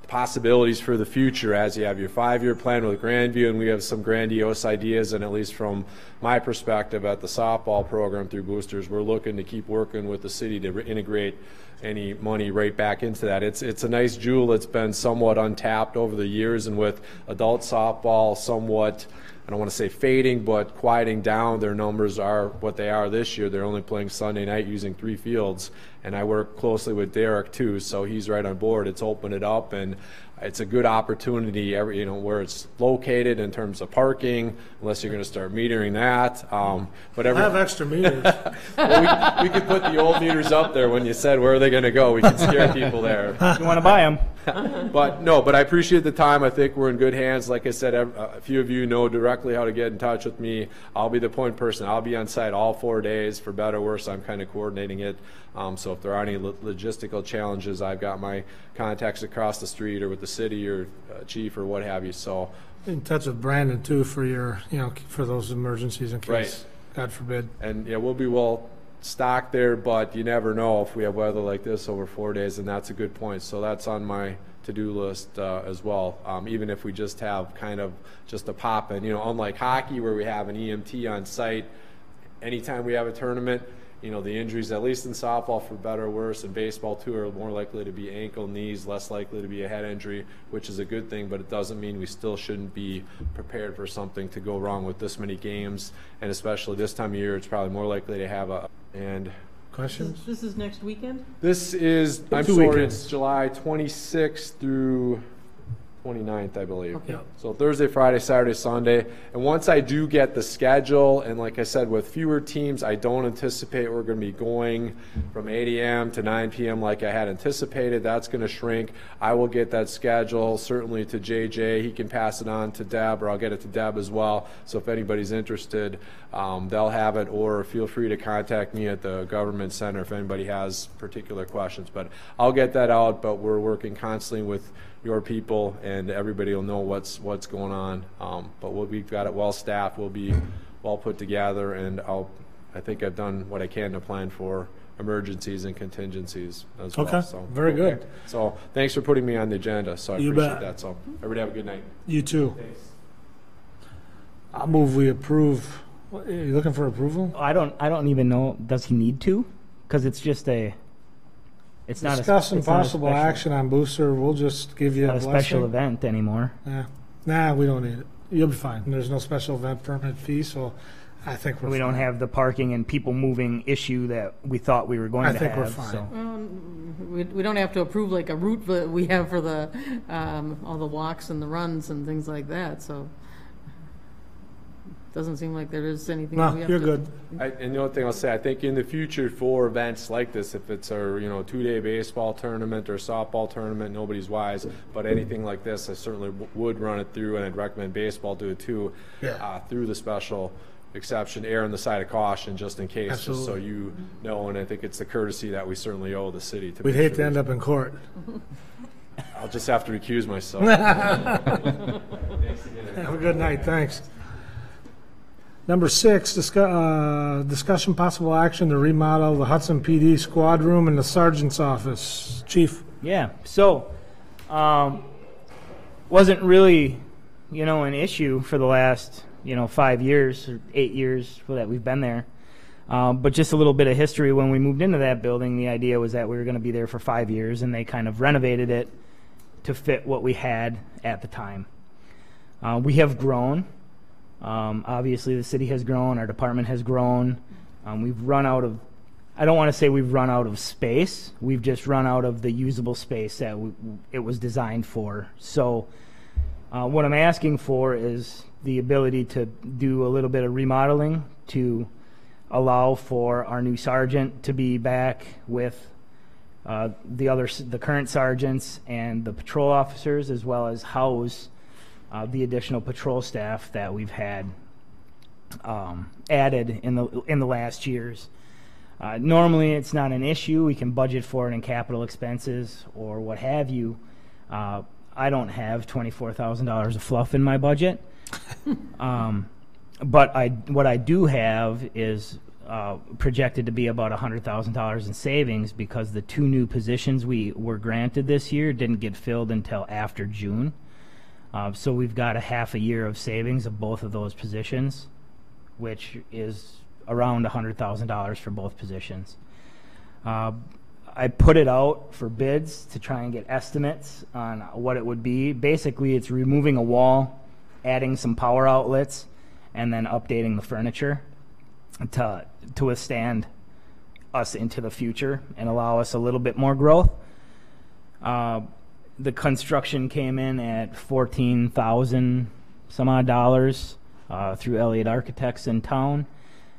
possibilities for the future as you have your 5-year plan with Grandview, and we have some grandiose ideas. And at least from my perspective at the softball program through Boosters, we're looking to keep working with the city to integrate any money right back into that. It's a nice jewel that's been somewhat untapped over the years, and with adult softball somewhat, I don't want to say fading, but quieting down. Their numbers are what they are this year. They're only playing Sunday night using 3 fields, and I work closely with Derek too, so he's right on board. It's opened it up, and it's a good opportunity. Where it's located in terms of parking, unless you're going to start metering that. But I have extra meters. well, we could put the old meters up there. When you said where are they going to go, we can scare people there. You want to buy them? But I appreciate the time. I think we're in good hands. Like I said, a few of you know directly how to get in touch with me. I'll be the point person. I'll be on site all 4 days. For better or worse, I'm kind of coordinating it. So if there are any logistical challenges, I've got my contacts across the street or with the city or chief or what have you. So In touch with Brandon too for your, for those emergencies in case, right. God forbid. And we'll be well stocked there, but you never know if we have weather like this over 4 days, and that's a good point. So that's on my to-do list as well. Even if we just have kind of just a pop-in, unlike hockey where we have an EMT on site, anytime we have a tournament, the injuries, at least in softball for better or worse, and baseball too, are more likely to be ankle, knees, less likely to be a head injury, which is a good thing, but it doesn't mean we still shouldn't be prepared for something to go wrong with this many games, and especially this time of year, it's probably more likely to have Questions? This is next weekend? This is, it's July 26th through 29th, I believe. Okay. So Thursday, Friday, Saturday, Sunday. And once I do get the schedule, and like I said, with fewer teams, I don't anticipate we're going to be going from 8 a.m. to 9 p.m. like I had anticipated. That's going to shrink. I will get that schedule certainly to JJ. He can pass it on to Deb, or I'll get it to Deb as well. So if anybody's interested, they'll have it, or feel free to contact me at the Government Center if anybody has particular questions. But I'll get that out, but we're working constantly with your people, and everybody will know what's going on. But we've got it well staffed. We'll be well put together, and I think I've done what I can to plan for emergencies and contingencies as well. Okay, So, very good. So thanks for putting me on the agenda. So I You appreciate bet. that. So everybody have a good night. You too. Thanks. I'll move we approve. Are you looking for approval? I don't even know. Does he need to? Because it's just it's not Discuss a, and it's not a possible special- action on Booster. We'll just give you Not a a special blessing. event anymore. Yeah. Nah, we don't need it. You'll be fine. There's no special event permit fee, so I think we're We don't fine. have the parking and people moving issue that we thought we were going I to think we're have. fine. So. We don't have to approve like a route that we have for the, all the walks and the runs and things like that, so. Doesn't seem like there is anything that No, we have you're to. good. And the other thing I'll say, I think in the future for events like this, if it's a 2-day baseball tournament or softball tournament, nobody's wise. But anything like this, I certainly would run it through, and I'd recommend baseball do it too, through the special exception, err on the side of caution just in case, just so Absolutely. you know. And I think it's the courtesy that we certainly owe the city. We'd hate to end up in court. I'll just have to recuse myself. Have a good night. Thanks. Number 6, discussion possible action to remodel the Hudson PD squad room and the sergeant's office. Chief? Yeah. So, wasn't really, an issue for the last, 5 years or 8 years that we've been there. But just a little bit of history. When we moved into that building, the idea was that we were going to be there for 5 years, and they kind of renovated it to fit what we had at the time. We have grown. Obviously, the city has grown. Our department has grown. We've run out of, I don't want to say we've run out of space. We've just run out of the usable space that it was designed for. So What I'm asking for is the ability to do a little bit of remodeling to allow for our new sergeant to be back with the current sergeants and the patrol officers, as well as house the additional patrol staff that we've had added in the last years. Normally, it's not an issue. We can budget for it in capital expenses or what have you. I don't have $24,000 of fluff in my budget, but what I do have is projected to be about $100,000 in savings because the 2 new positions we were granted this year didn't get filled until after June. So we've got a half a year of savings of both of those positions, which is around $100,000 for both positions. I put it out for bids to try and get estimates on what it would be. Basically, it's removing a wall, adding some power outlets, and then updating the furniture to withstand us into the future and allow us a little bit more growth. The construction came in at $14,000 some odd dollars through Elliott Architects in town,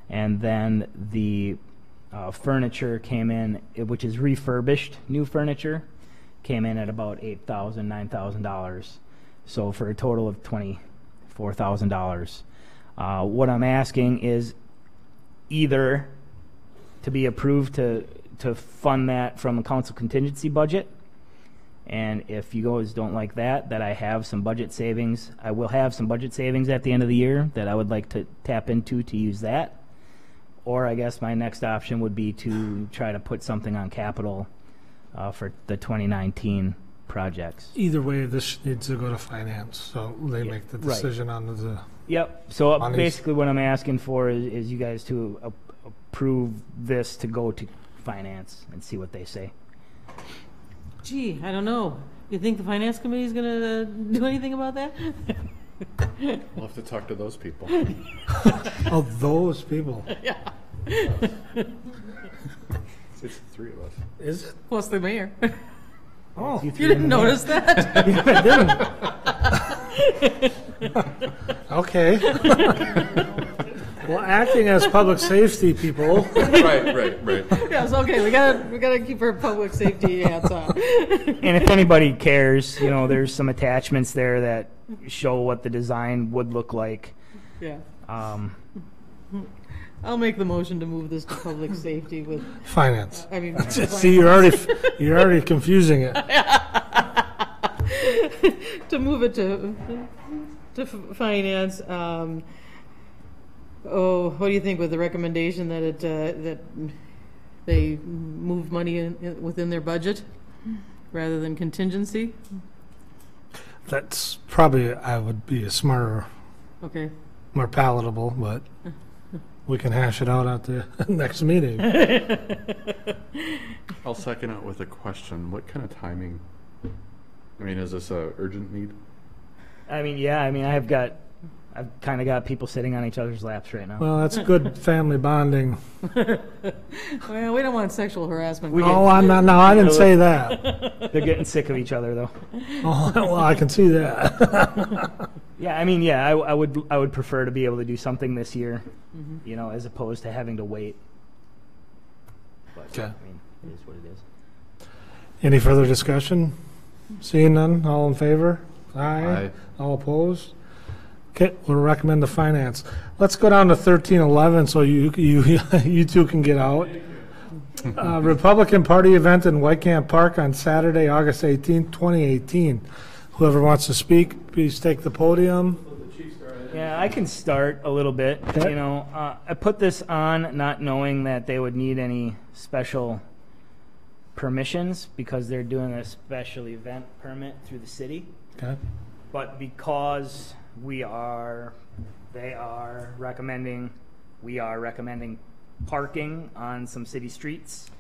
and then the furniture came in, which is refurbished new furniture, came in at about $8,000, $9,000. So for a total of $24,000. What I'm asking is either to be approved to fund that from the council contingency budget, and if you guys don't like that I have some budget savings. I will have some budget savings at the end of the year that I would like to tap into to use that. Or I guess my next option would be to try to put something on capital for the 2019 projects. Either way, this needs to go to finance, so they make the decision on the... Yep. So monies. basically what I'm asking for is you guys to approve this to go to finance and see what they say. Gee, I don't know. You think the finance committee is going to do anything about that? We'll have to talk to those people. Oh, those people. Yeah. It's the 3 of us. Is it? Plus the mayor. Oh. You didn't notice that? Yeah, I didn't. Okay. Well, acting as public safety people. Right. Yes, okay, we gotta keep our public safety hats on. And if anybody cares, there's some attachments there that show what the design would look like. Yeah. I'll make the motion to move this to public safety with Finance. I mean, See, you're already confusing it. to move it to finance. What do you think with the recommendation that that they move money within their budget rather than contingency? That's probably, I would be a smarter, Okay. more palatable, but we can hash it out at the next meeting. I'll second it with a question. What kind of timing? I mean, is this a urgent need? I've kind of got people sitting on each other's laps right now. Well, that's good family bonding. Well, we don't want sexual harassment. I didn't say that. They're getting sick of each other, though. Oh, well, I can see that. I would prefer to be able to do something this year, as opposed to having to wait. But, Okay. It is what it is. Any further discussion? Seeing none, all in favor? Aye. All opposed? Okay, we'll recommend the finance. Let's go down to 1311 so you two can get out. Republican Party event in White Camp Park on Saturday, August 18th, 2018. Whoever wants to speak, please take the podium. Yeah, I can start a little bit. Okay. I put this on not knowing that they would need any special permissions because they're doing a special event permit through the city. Okay. But because we are recommending parking on some city streets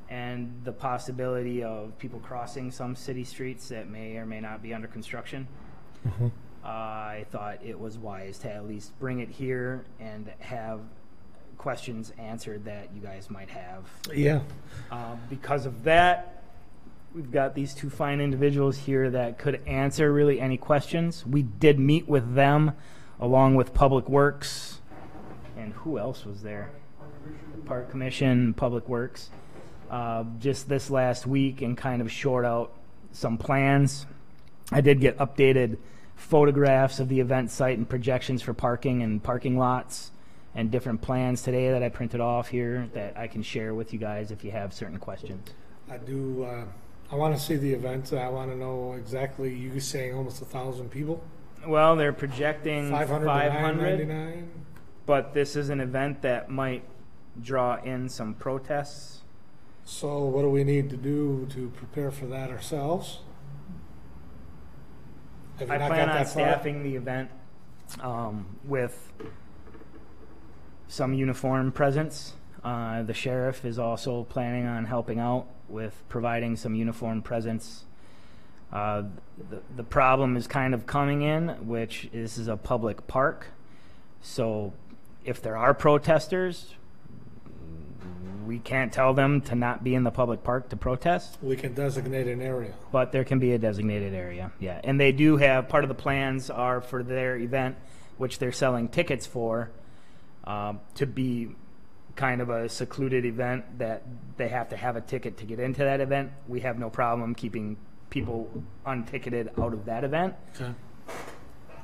and the possibility of people crossing some city streets that may or may not be under construction. I thought it was wise to at least bring it here and have questions answered that you guys might have. Yeah. Because of that, we've got these two fine individuals here that could answer really any questions. We did meet with them along with Public Works, and who else was there? Park Commission, Public Works, just this last week, and kind of short out some plans. I did get updated photographs of the event site and projections for parking and parking lots and different plans today that I printed off here that I can share with you guys if you have certain questions. I do, I want to see the event. I want to know exactly, you saying almost 1,000 people? Well, they're projecting 500 to 999? but this is an event that might draw in some protests. So what do we need to do to prepare for that ourselves? Have you I not plan got on that far? staffing the event with some uniform presence. The sheriff is also planning on helping out with providing some uniform presence. The problem is kind of coming in, which this is a public park. So if there are protesters, we can't tell them to not be in the public park to protest. We can designate an area. But there can be a designated area, yeah. And they do have, part of the plans are for their event, which they're selling tickets for, to be kind of a secluded event that they have to have a ticket to get into that event. We have no problem keeping people unticketed out of that event. Okay.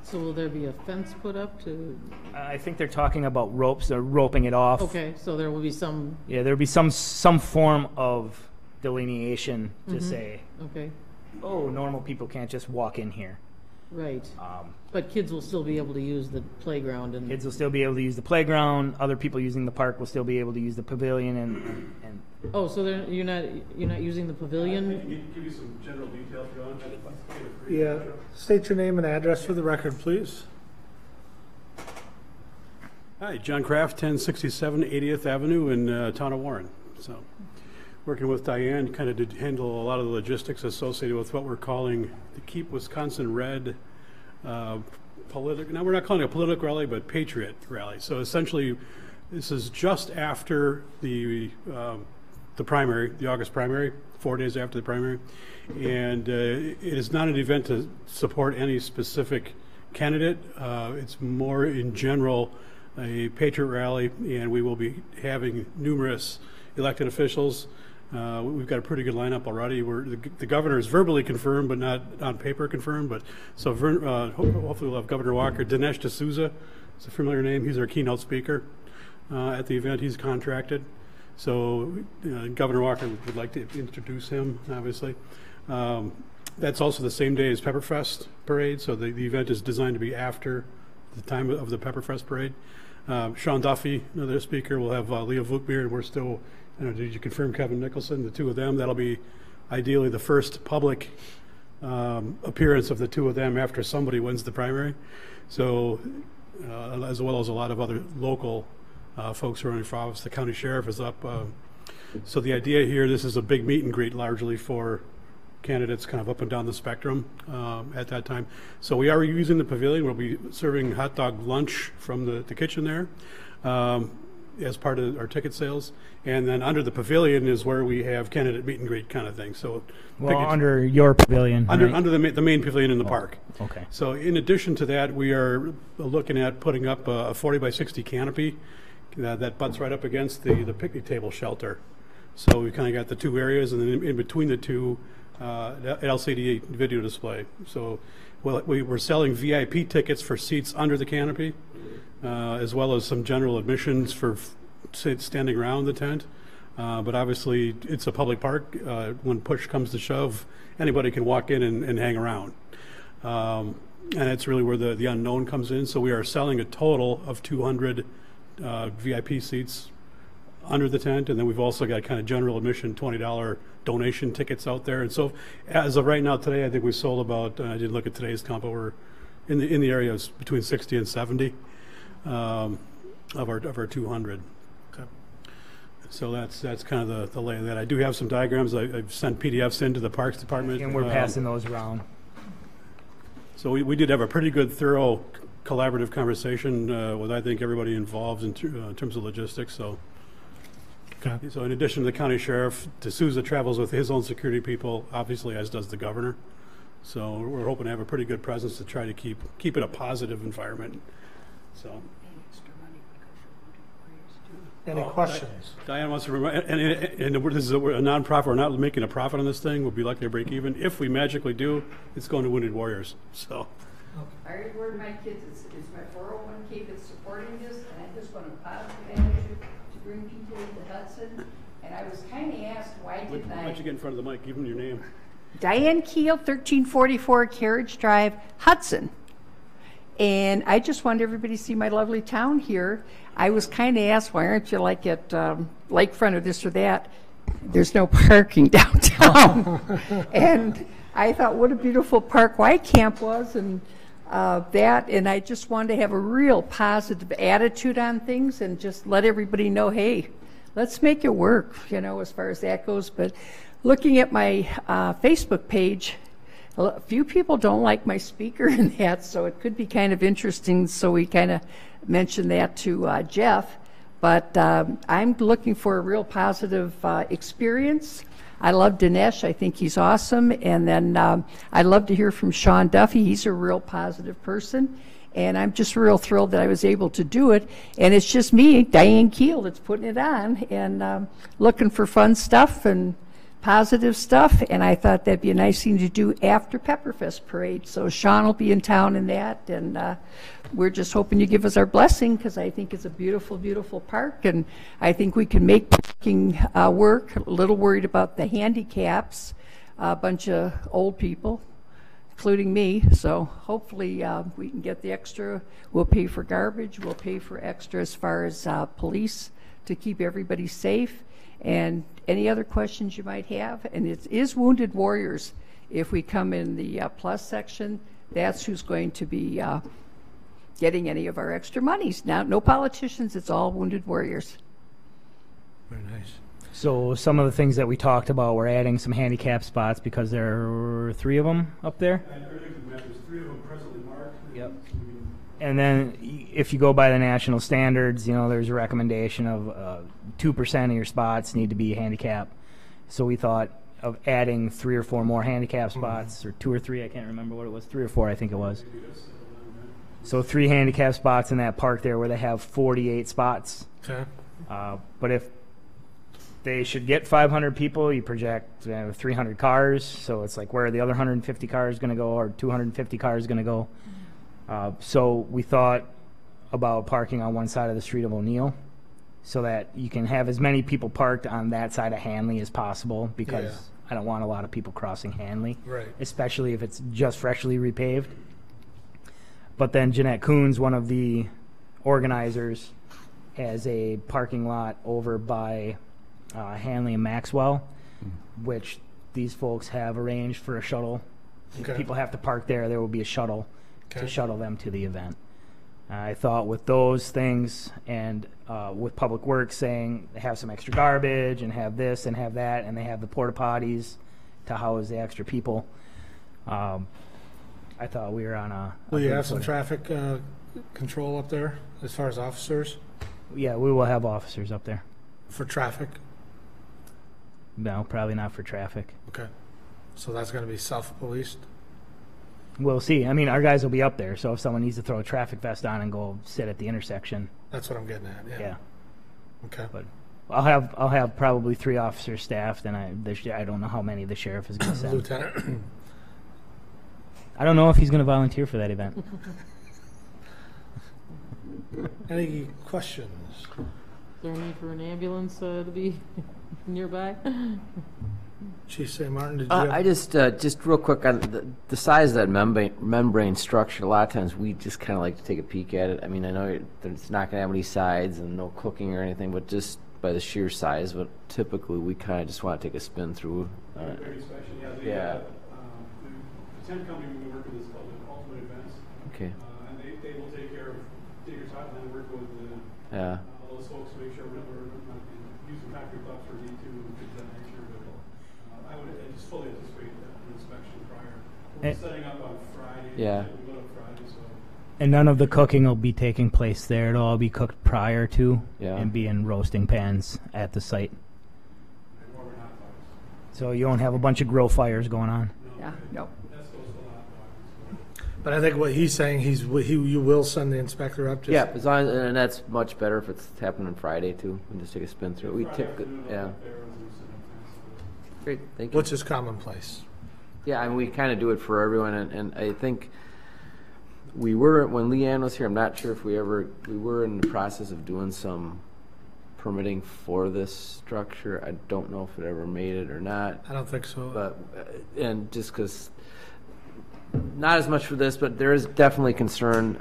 So will there be a fence put up to, I think they're talking about ropes, they're roping it off. okay, so there will be some, Yeah, there'll be some form of delineation to say, okay, oh, normal people can't just walk in here. right. But kids will still be able to use the playground and. Kids will still be able to use the playground. Other people using the park will still be able to use the pavilion and Oh, so you're not using the pavilion? Give you some general details, John. Yeah, state your name and address for the record, please. Hi, John Kraft, 1067 80th Avenue in town of Warren. So, working with Diane kind of to handle a lot of the logistics associated with what we're calling the Keep Wisconsin Red political. Now, we're not calling it a political rally, but patriot rally. So essentially, this is just after the primary, the August primary, 4 days after the primary, and it is not an event to support any specific candidate. It's more in general a patriot rally, and we will be having numerous elected officials. We've got a pretty good lineup already. The governor is verbally confirmed, but not on paper confirmed. But so hopefully we'll have Governor Walker. Dinesh D'Souza, it's a familiar name. He's our keynote speaker at the event. He's contracted. So Governor Walker would like to introduce him, obviously. That's also the same day as Pepperfest parade. So the event is designed to be after the time of the Pepperfest parade. Sean Duffy, another speaker. We'll have Leo Vukmir, and we're still, did you confirm Kevin Nicholson, the two of them? That'll be ideally the first public appearance of the two of them after somebody wins the primary. So, as well as a lot of other local folks who are running for office. The county sheriff is up. So the idea here, this is a big meet and greet largely for candidates kind of up and down the spectrum at that time. So we are using the pavilion. We'll be serving hot dog lunch from the kitchen there as part of our ticket sales. And then under the pavilion is where we have candidate meet and greet kind of thing. So under your pavilion, under right? the main pavilion in the park. Okay. So in addition to that, we are looking at putting up a 40 by 60 canopy that butts right up against the picnic table shelter. So we kind of got the two areas, and then in between the two, LCD video display. So we're selling VIP tickets for seats under the canopy, as well as some general admissions for standing around the tent. But obviously, it's a public park. When push comes to shove, anybody can walk in and hang around. And that's really where the unknown comes in. So we are selling a total of 200 VIP seats under the tent, and then we've also got kind of general admission $20 donation tickets out there. And so as of right now today, I think we sold about, I didn't look at today's comp, but we're in the area of between 60 and 70 of our 200. Okay. So that's kind of the lay of that. I do have some diagrams. I've sent PDFs into the Parks Department. And we're passing those around. So we did have a pretty good, thorough, collaborative conversation with, I think, everybody involved in terms of logistics. So Okay. So in addition to the county sheriff, D'Souza travels with his own security people, obviously, as does the governor. So we're hoping to have a pretty good presence to try to keep it a positive environment. So. Any questions? Diane wants to remind, and this is a nonprofit. We're not making a profit on this thing. We'll be lucky to break even. If we magically do, it's going to Wounded Warriors. So. I already word my kids, it's my 401k that's supporting this, and I just want a positive attitude to bring people into Hudson. And I was kind of asked, why didn't I? Why don't you get in front of the mic? Give them your name. Diane Keel, 1344 Carriage Drive, Hudson. And I just wanted everybody to see my lovely town here. I was kind of asked, why aren't you like at Lakefront or this or that? There's no parking downtown. And I thought, what a beautiful park White Camp was, and and I just wanted to have a real positive attitude on things and just let everybody know, hey, let's make it work, as far as that goes. But looking at my Facebook page, a few people don't like my speaker in that, so it could be kind of interesting. So we kind of mentioned that to Jeff. But I'm looking for a real positive experience. I love Dinesh. I think he's awesome. And then I'd love to hear from Sean Duffy. He's a real positive person. And I'm just real thrilled that I was able to do it. And it's just me, Diane Keel, that's putting it on and looking for fun stuff and positive stuff. And I thought that'd be a nice thing to do after Pepperfest Parade. So Sean will be in town in that. And we're just hoping you give us our blessing, because I think it's a beautiful, beautiful park. And I think we can make parking work. A little worried about the handicaps, a bunch of old people, including me. So hopefully we can get the extra. We'll pay for garbage. We'll pay for extra as far as police to keep everybody safe. And any other questions you might have. And it is Wounded Warriors. If we come in the plus section, that's who's going to be getting any of our extra monies. Now, no politicians, it's all Wounded Warriors. Very nice. So some of the things that we talked about, we're adding some handicap spots because there are 3 of them up there. There's 3 of them presently marked. Yep. And then if you go by the national standards, there's a recommendation of 2% of your spots need to be handicap. So we thought of adding 3 or 4 more handicap spots, or 2 or 3, I can't remember what it was, 3 or 4 I think it was. So 3 handicap spots in that park there where they have 48 spots. Okay. But if they should get 500 people, you project 300 cars. So it's like, where are the other 150 cars going to go, or 250 cars going to go? So we thought about parking on one side of the street of O'Neill, so that you can have as many people parked on that side of Hanley as possible, because I don't want a lot of people crossing Hanley, right, especially if it's just freshly repaved. But then Jeanette Coons, one of the organizers, has a parking lot over by Hanley and Maxwell, which these folks have arranged for a shuttle. Okay. If people have to park there, there will be a shuttle to shuttle them to the event. I thought with those things, and with Public Works saying they have some extra garbage and have this and have that, and they have the porta potties to house the extra people, I thought we were on a... Will you have some traffic control up there as far as officers? Yeah, we will have officers up there. For traffic? No, probably not for traffic. Okay. So that's going to be self-policed? We'll see. I mean, our guys will be up there, so if someone needs to throw a traffic vest on and go sit at the intersection... That's what I'm getting at, yeah. Okay. But I'll have probably 3 officers staffed, and I don't know how many the sheriff is going to send. Lieutenant? I don't know if he's going to volunteer for that event. Any questions? Is there a need for an ambulance to be nearby? Chief St. Martin, did you have... I just real quick on the size of that membrane structure. A lot of times we just kind of like to take a peek at it. I mean, I know it's not going to have any sides and no cooking or anything, but just by the sheer size, but typically we kind of just want to take a spin through. Yeah. The tent company we work with is called Ultimate Events. Okay. And they will take care of diggers out and then work with all those folks to make sure we're not using factory blocks for D2 and things of that nature. But I would just fully anticipate an inspection prior. We're setting up on Friday. Yeah. We go up Friday, so And none of the cooking will be taking place there. It'll all be cooked prior to Yeah. and be in roasting pans at the site. So you won't have a bunch of grill fires going on. Yeah, no. But I think what he's saying, you will send the inspector up just. Yeah, as long as, and that's much better if it's happening Friday too. We just take a spin through it. We typically, yeah. Great, thank you. Which is commonplace. Yeah, I mean, we kind of do it for everyone, and I think we were, when Leanne was here, I'm not sure if we were in the process of doing some permitting for this structure. I don't know if it ever made it or not. I don't think so. But, and just because, not as much for this, but there is definitely concern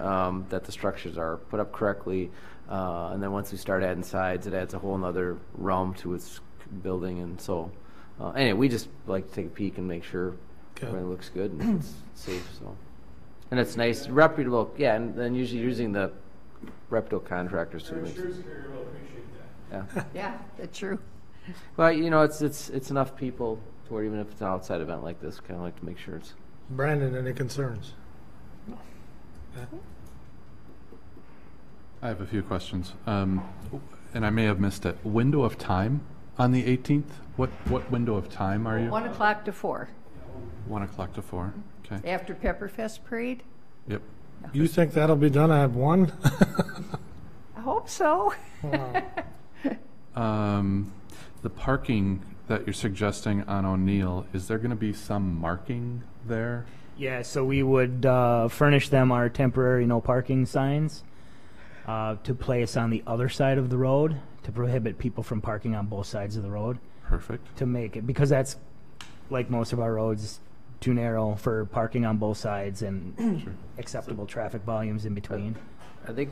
that the structures are put up correctly. And then once we start adding sides, it adds a whole nother realm to its building. And so, anyway, we just like to take a peek and make sure everything looks good and it's safe. So, and it's nice, reputable, yeah, and then usually using the reputable contractors to make sure. Yeah. Yeah, that's true. Well, you know, it's enough people to where even if it's an outside event like this, kind of like to make sure it's. Brandon, any concerns? I have a few questions, and I may have missed it. Window of time on the 18th? What window of time are you? 1 o'clock to 4. 1 o'clock to 4. Okay. After Pepperfest Parade? Yep. You think that'll be done at 1? I hope so. The parking that you're suggesting on O'Neill, is there going to be some marking there? Yeah, so we would furnish them our temporary no parking signs to place on the other side of the road to prohibit people from parking on both sides of the road. Perfect. To make it, because that's, like most of our roads, too narrow for parking on both sides and acceptable traffic volumes in between. I think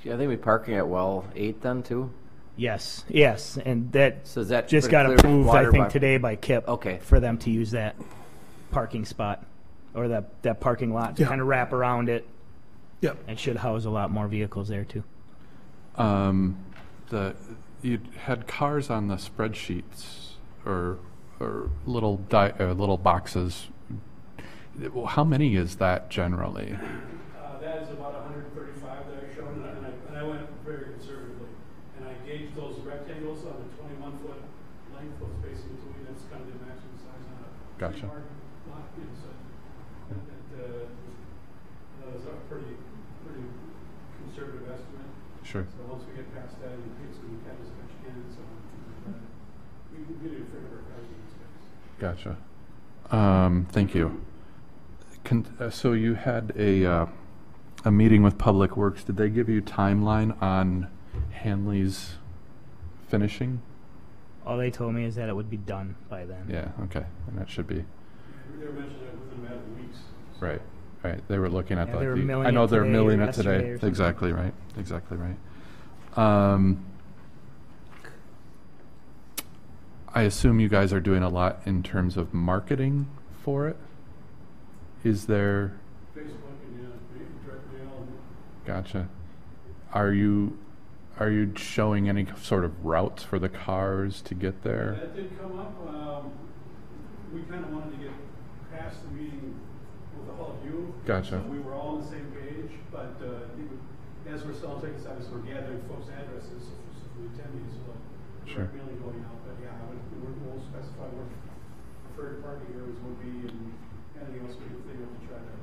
we're parking at well 8 then too. Yes, and that, so that just got approved, I think, today by KIP. Okay. For them to use that parking spot or that parking lot to kind of wrap around it. Yep. And should house a lot more vehicles there too. You had cars on the spreadsheets or little boxes. How many is that generally? That is about 135 that I showed, and I went very conservatively. And I gauged those rectangles on the 21-foot length, those spacing between, that's kind of the maximum size on a Gotcha. lot. So that was a pretty conservative estimate. Sure. So once we get past that, it's going to be kind of as much can. So we did a fair number of housing space. Gotcha. Thank you. So you had a meeting with Public Works. Did they give you timeline on Hanley's finishing? All they told me is that it would be done by then. Yeah, okay. And that should be. They were mentioning that within a matter of weeks. Right. They were looking at Yeah, they were milling I know it they're today milling or it today. yesterday or something. Exactly right. Exactly right. I assume you guys are doing a lot in terms of marketing for it. Is there? Facebook and direct mail. Gotcha. Are you showing any sort of routes for the cars to get there? That did come up. We kind of wanted to get past the meeting with all of you. Gotcha. So we were all on the same page, but as we're still taking sides, we're gathering folks' addresses for the attendees. So direct mailing going out, but yeah, we'll specify where preferred parking areas would be and anything else we can think of to try to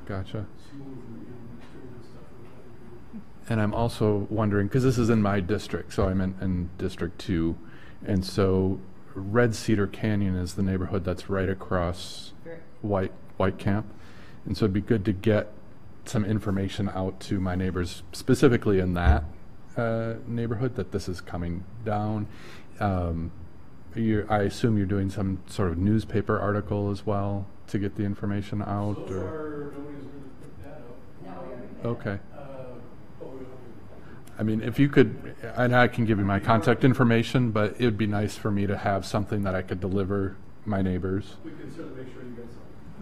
Gotcha. smooth and stuff. And I'm also wondering, because this is in my district, so I'm in District 2, and so Red Cedar Canyon is the neighborhood that's right across White Camp, and so it'd be good to get some information out to my neighbors, specifically in that neighborhood, that this is coming down. I assume you're doing some sort of newspaper article as well to get the information out? So far, nobody's really put that up. Okay. I mean, if you could, and I can give you my contact information, but it would be nice for me to have something that I could deliver my neighbors. We can certainly make sure you get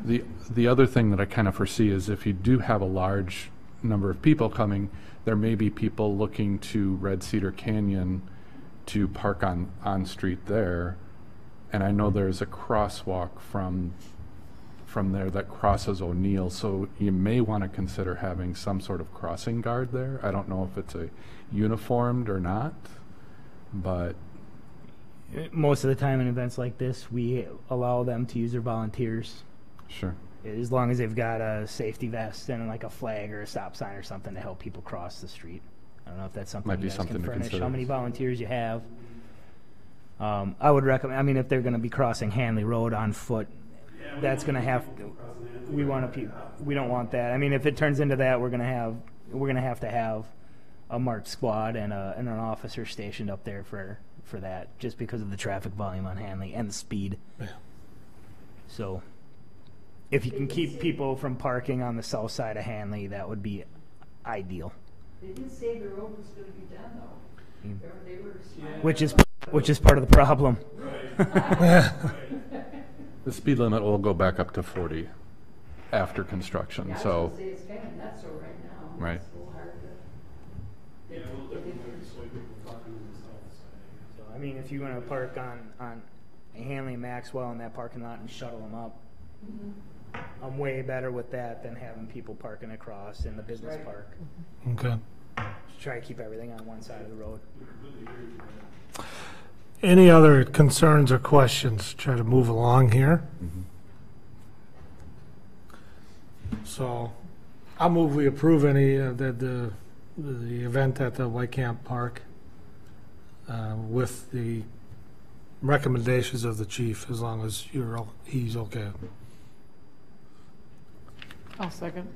something. The other thing that I kind of foresee is if you do have a large number of people coming, there may be people looking to Red Cedar Canyon to park on street there. And I know there's a crosswalk from from there that crosses O'Neill, so you may want to consider having some sort of crossing guard there. I don't know if it's a uniformed or not, but Most of the time in events like this, we allow them to use their volunteers. sure. As long as they've got a safety vest and like a flag or a stop sign or something to help people cross the street. I don't know if that's something Might you be guys something can to furnish, consider. how many volunteers you have. I would recommend, I mean, if they're going to be crossing Hanley Road on foot, that's going to have, we don't want that. I mean, if it turns into that, we're going to have to have a marked squad and an officer stationed up there for that, just because of the traffic volume on Hanley and the speed. Yeah. So if you can keep people from parking on the south side of Hanley, that would be ideal. They did say the road was going to be done, though. They were Which is part of the problem. The speed limit will go back up to 40 after construction, Yeah, I was so, gonna say, it's kind of nuts right now. right. It's a little hard to- So, I mean, if you want to park on Hanley and Maxwell in that parking lot and shuttle them up, I'm way better with that than having people parking across in the business park. Okay. Just try to keep everything on one side of the road. Any other concerns or questions? Try to move along here. So I'll move we approve any the event at the White Camp Park with the recommendations of the chief, as long as he's okay. I'll second.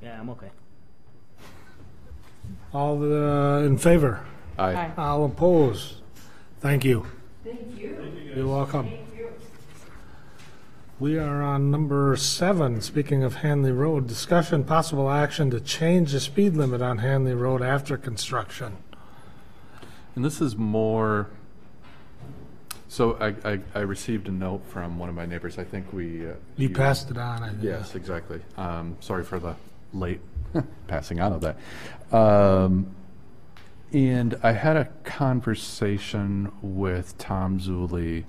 Yeah, I'm okay. All in favor? Aye. Aye. All opposed? Thank you. Thank you. You're welcome. Thank you. We are on number 7, speaking of Hanley Road. Discussion, possible action to change the speed limit on Hanley Road after construction. And this is more, so I received a note from one of my neighbors. I think You passed it on, I think. Yes, exactly. Sorry for the late passing on of that. And I had a conversation with Tom Zuley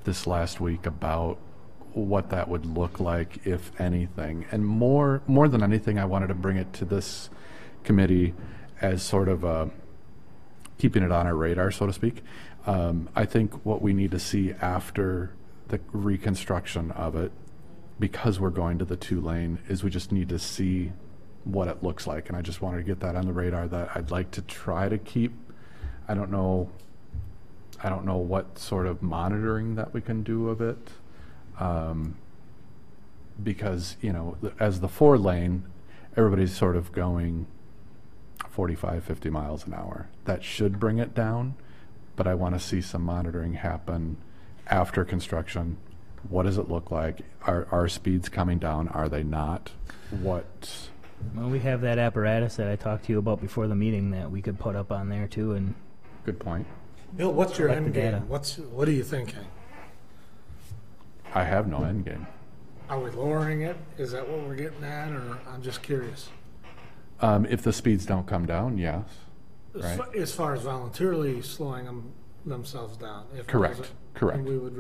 this last week about what that would look like, if anything. And more than anything, I wanted to bring it to this committee as sort of keeping it on our radar, so to speak. I think what we need to see after the reconstruction of it, because we're going to the 2-lane, is we just need to see what it looks like. And I just wanted to get that on the radar, that I'd like to try to keep. I don't know what sort of monitoring that we can do of it. Because, as the 4-lane, everybody's sort of going 45, 50 miles an hour. That should bring it down, but I want to see some monitoring happen after construction. What does it look like? Are speeds coming down? Are they not? What? Well, we have that apparatus that I talked to you about before the meeting that we could put up on there too, and Good point. Bill, what's your Collect the end data. game? What are you thinking? I have no end game. Are we lowering it? Is that what we're getting at, or I'm just curious? If the speeds don't come down, yes. Right. As far as voluntarily slowing themselves down. If it Correct, doesn't, correct. then we would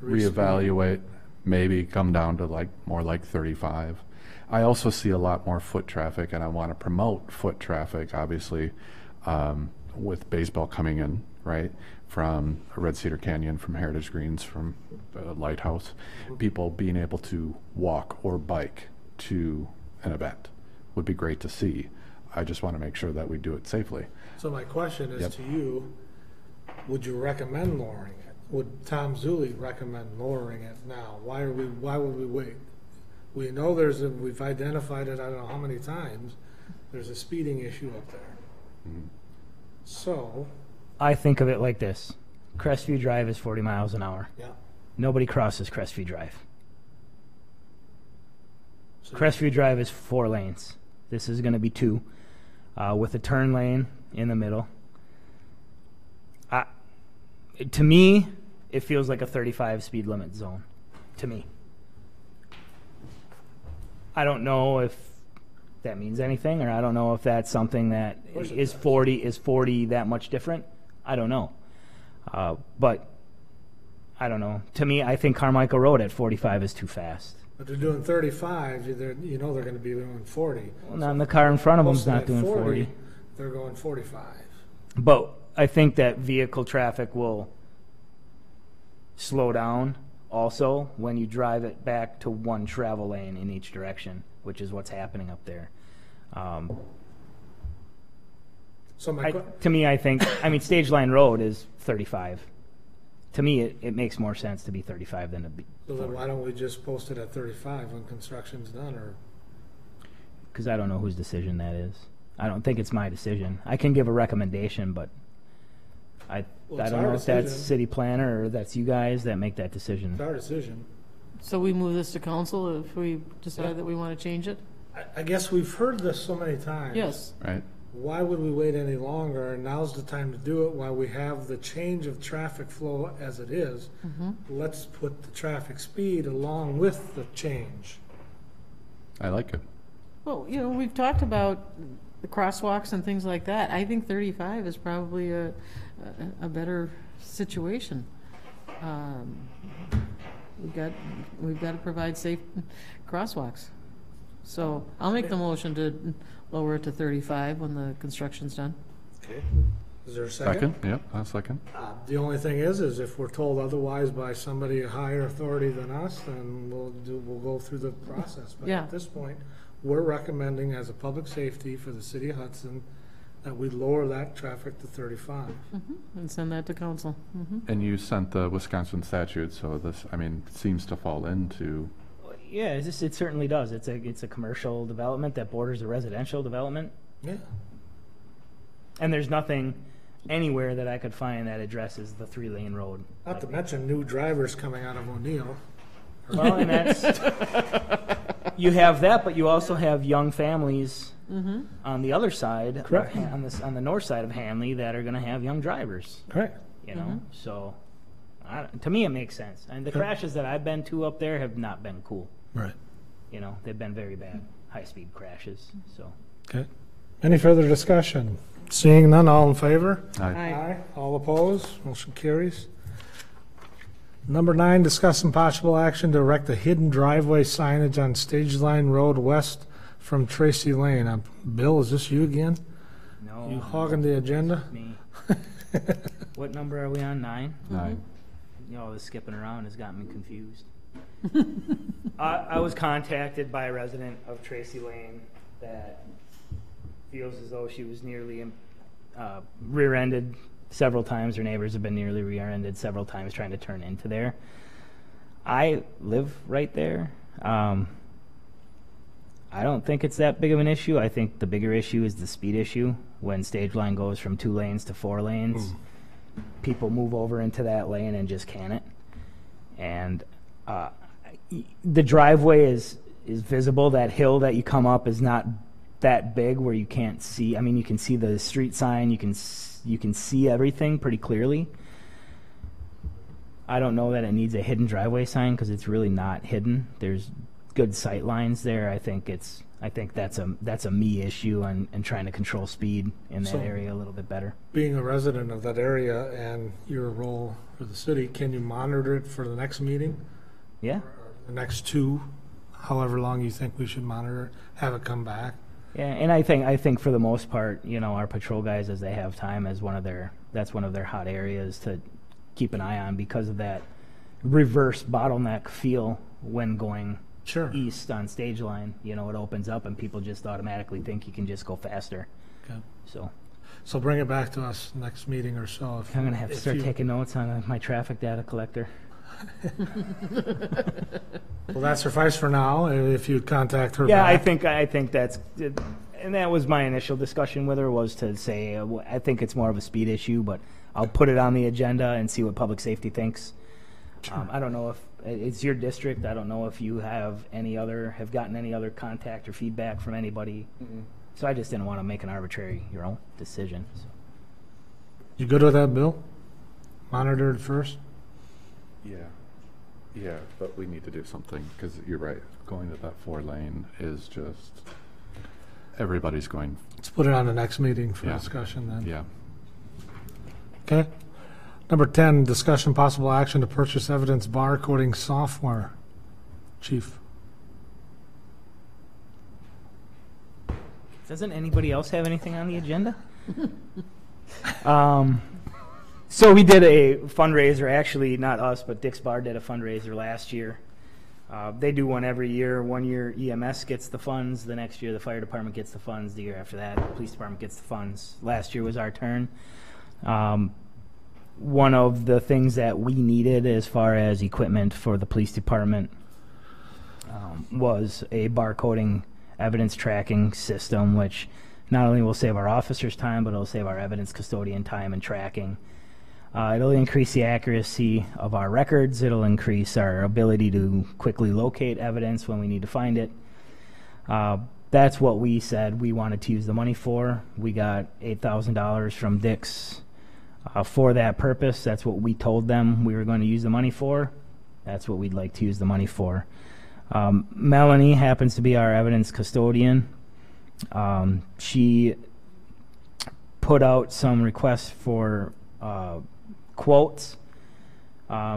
Reevaluate, maybe come down to more like 35. I also see a lot more foot traffic, and I want to promote foot traffic, obviously, with baseball coming in, right, from Red Cedar Canyon, from Heritage Greens, from Lighthouse. People being able to walk or bike to an event would be great to see. I just want to make sure that we do it safely. So my question is Yep. to you, would you recommend lowering it? Would Tom Zuley recommend lowering it now? Why would we wait? We know we've identified it, I don't know how many times, there's a speeding issue up there. Mhm. So, I think of it like this. Crestview Drive is 40 miles an hour. yeah. Nobody crosses Crestview Drive. So Crestview Drive is 4 lanes. This is going to be 2, with a turn lane in the middle. To me, it feels like a 35 speed limit zone. To me. I don't know if that means anything, or I don't know if that's something that is 40 that much different. I don't know. But I don't know. To me, I think Carmichael Road at 45 is too fast. But they're doing 35, they're going to be doing 40. Well, not in the car in front of them's Posted not at doing 40. They're going 45. But I think that vehicle traffic will slow down also when you drive it back to one travel lane in each direction, which is what's happening up there. So to me, I think, Stage Line Road is 35. To me, it makes more sense to be 35 than to be So then why don't we just post it at 35 when construction's done, or? because I don't know whose decision that is. I don't think it's my decision. I can give a recommendation, but I don't know if that's city planner or that's you guys that make that decision. It's our decision. So we move this to council if we decide that we want to change it? I guess we've heard this so many times. Yes. Right. Why would we wait any longer? Now's the time to do it while we have the change of traffic flow as it is. Let's put the traffic speed along with the change. I like it. Well, we've talked about the crosswalks and things like that. I think 35 is probably a better situation. We've got to provide safe crosswalks. So I'll make the motion to lower it to 35 when the construction's done. Okay. Is there a second? Yep, I'll second. The only thing is if we're told otherwise by somebody a higher authority than us, then we'll go through the process. But Yeah. at this point, we're recommending as a public safety for the city of Hudson that we lower that traffic to 35. And send that to council. And you sent the Wisconsin statute, so this, seems to fall into. Yeah, it certainly does. It's a commercial development that borders a residential development. Yeah. And there's nothing anywhere that I could find that addresses the 3-lane road. Not to mention new drivers coming out of O'Neill. Well, and that's you have that, but you also have young families on the other side, Correct. on the north side of Hanley, that are going to have young drivers. Correct. So to me it makes sense. And the crashes that I've been to up there have not been cool. Right. They've been very bad, high-speed crashes. So. Okay. Any further discussion? Seeing none, all in favor? Aye. All opposed? Motion carries. Number 9, discuss some possible action to erect a hidden driveway signage on Stage Line Road west from Tracy Lane. Bill, is this you again? No. You hogging the agenda? Me. What number are we on? 9? 9. All this skipping around has got me confused. I was contacted by a resident of Tracy Lane that feels as though she was nearly rear-ended several times. Her neighbors have been nearly rear-ended several times trying to turn into there. I live right there. I don't think it's that big of an issue. I think the bigger issue is the speed issue. When Stage Line goes from 2 lanes to 4 lanes, people move over into that lane and just can it. And the driveway is visible. That hill that you come up is not that big where you can't see. You can see the street sign. You can see everything pretty clearly. I don't know that it needs a hidden driveway sign because it's really not hidden. There's good sight lines there. I think that's a me issue and trying to control speed in that area a little bit better. Being a resident of that area and your role for the city, can you monitor it for the next meeting? Yeah. Or the next 2, however long you think we should monitor, have it come back? Yeah, and I think for the most part, our patrol guys, as they have time, that's one of their hot areas to keep an eye on because of that reverse bottleneck feel when going east on Stage Line. It opens up and people just automatically think you can just go faster. Okay. So bring it back to us next meeting or so. I'm going to have to start taking notes on my traffic data collector. Well, that suffice for now. If you'd contact her. Yeah, back. I think that's, and that was my initial discussion with her, was to say I think it's more of a speed issue, but I'll put it on the agenda and see what public safety thinks. Sure. I don't know if it's your district. I don't know if you have gotten any other contact or feedback from anybody. So I just didn't want to make an arbitrary your own decision. So. You good with that, Bill? Monitor it first. Yeah, but we need to do something because you're right. Going to that 4 lane is just everybody's going. Let's put it on the next meeting for discussion then. Yeah. Okay. Number 10, discussion possible action to purchase evidence barcoding software. Chief. Doesn't anybody else have anything on the agenda? So we did a fundraiser, actually not us, but Dick's Bar did a fundraiser last year. They do one every year. 1 year EMS gets the funds, the next year the fire department gets the funds, the year after that the police department gets the funds. Last year was our turn. One of the things that we needed as far as equipment for the police department was a barcoding evidence tracking system, which not only will save our officers time, but it'll save our evidence custodian time and tracking. It'll increase the accuracy of our records. It'll increase our ability to quickly locate evidence when we need to find it. That's what we said we wanted to use the money for. We got $8,000 from Dick's for that purpose. That's what we told them we were going to use the money for. That's what we'd like to use the money for. Melanie happens to be our evidence custodian. She put out some requests for quotes.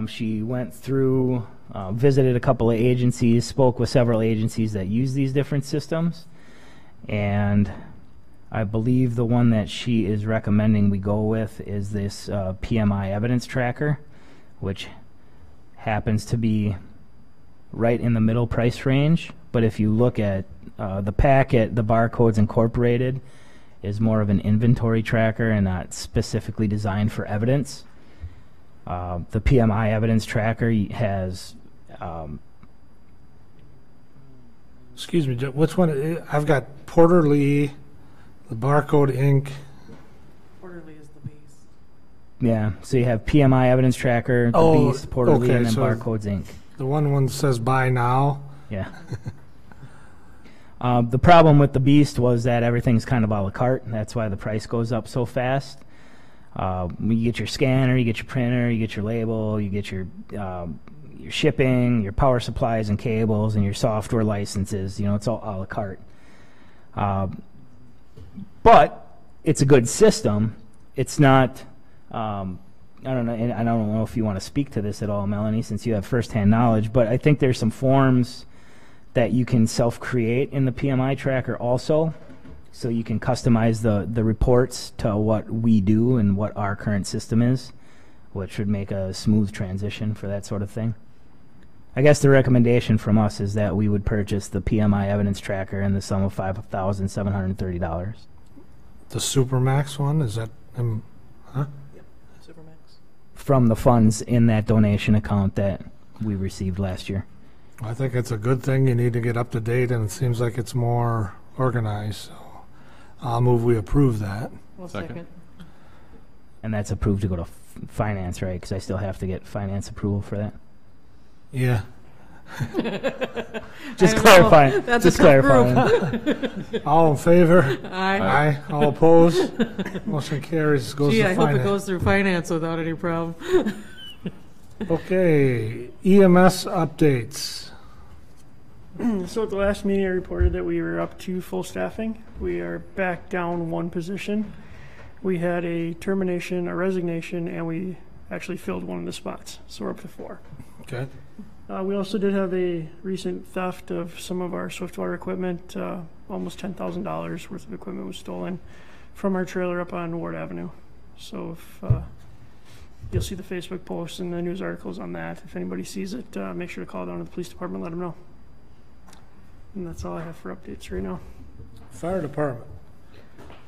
She went through, visited a couple of agencies, spoke with several agencies that use these different systems, and I believe the one that she is recommending we go with is this PMI evidence tracker, which happens to be right in the middle price range. But if you look at the packet, the Barcodes Incorporated is more of an inventory tracker and not specifically designed for evidence. The PMI evidence tracker has Excuse me, which one? I've got Porter Lee, the Barcode Inc. Quarterly is the Beast. Yeah, so you have PMI evidence tracker, the Beast, Porter Lee, and then Barcodes Inc. The one says buy now. Yeah. The problem with the Beast was that everything's kind of a la carte. That's why the price goes up so fast. You get your scanner, you get your printer, you get your label, you get your shipping, your power supplies and cables, and your software licenses. You know, it's all a la carte. But it's a good system. It's not. I don't know. And I don't know if you want to speak to this at all, Melanie, since you have firsthand knowledge. But I think there's some forms that you can self-create in the PMI tracker also, so you can customize the reports to what we do and what our current system is, which would make a smooth transition for that sort of thing. I guess the recommendation from us is that we would purchase the PMI evidence tracker in the sum of $5,730. The Supermax one, is that, huh? Supermax. From the funds in that donation account that we received last year. I think it's a good thing. You need to get up to date, and it seems like it's more organized. So I'll move we approve that. Well, second. And that's approved to go to finance, right? Because I still have to get finance approval for that. Yeah. Just clarifying. That's just a tough clarifying. All in favor? Aye. Aye. All opposed? Motion carries. Goes Gee, to I finance. hope it goes through finance without any problem. Okay. EMS updates. So at the last meeting, I reported that we were up to full staffing. We are back down one position. We had a termination, a resignation, and we actually filled one of the spots. So we're up to 4. Okay. We also did have a recent theft of some of our Swiftwater equipment. Almost $10,000 worth of equipment was stolen from our trailer up on Ward Avenue. So if you'll see the Facebook posts and the news articles on that. If anybody sees it, make sure to call down to the police department, let them know. And that's all I have for updates right now. Fire department.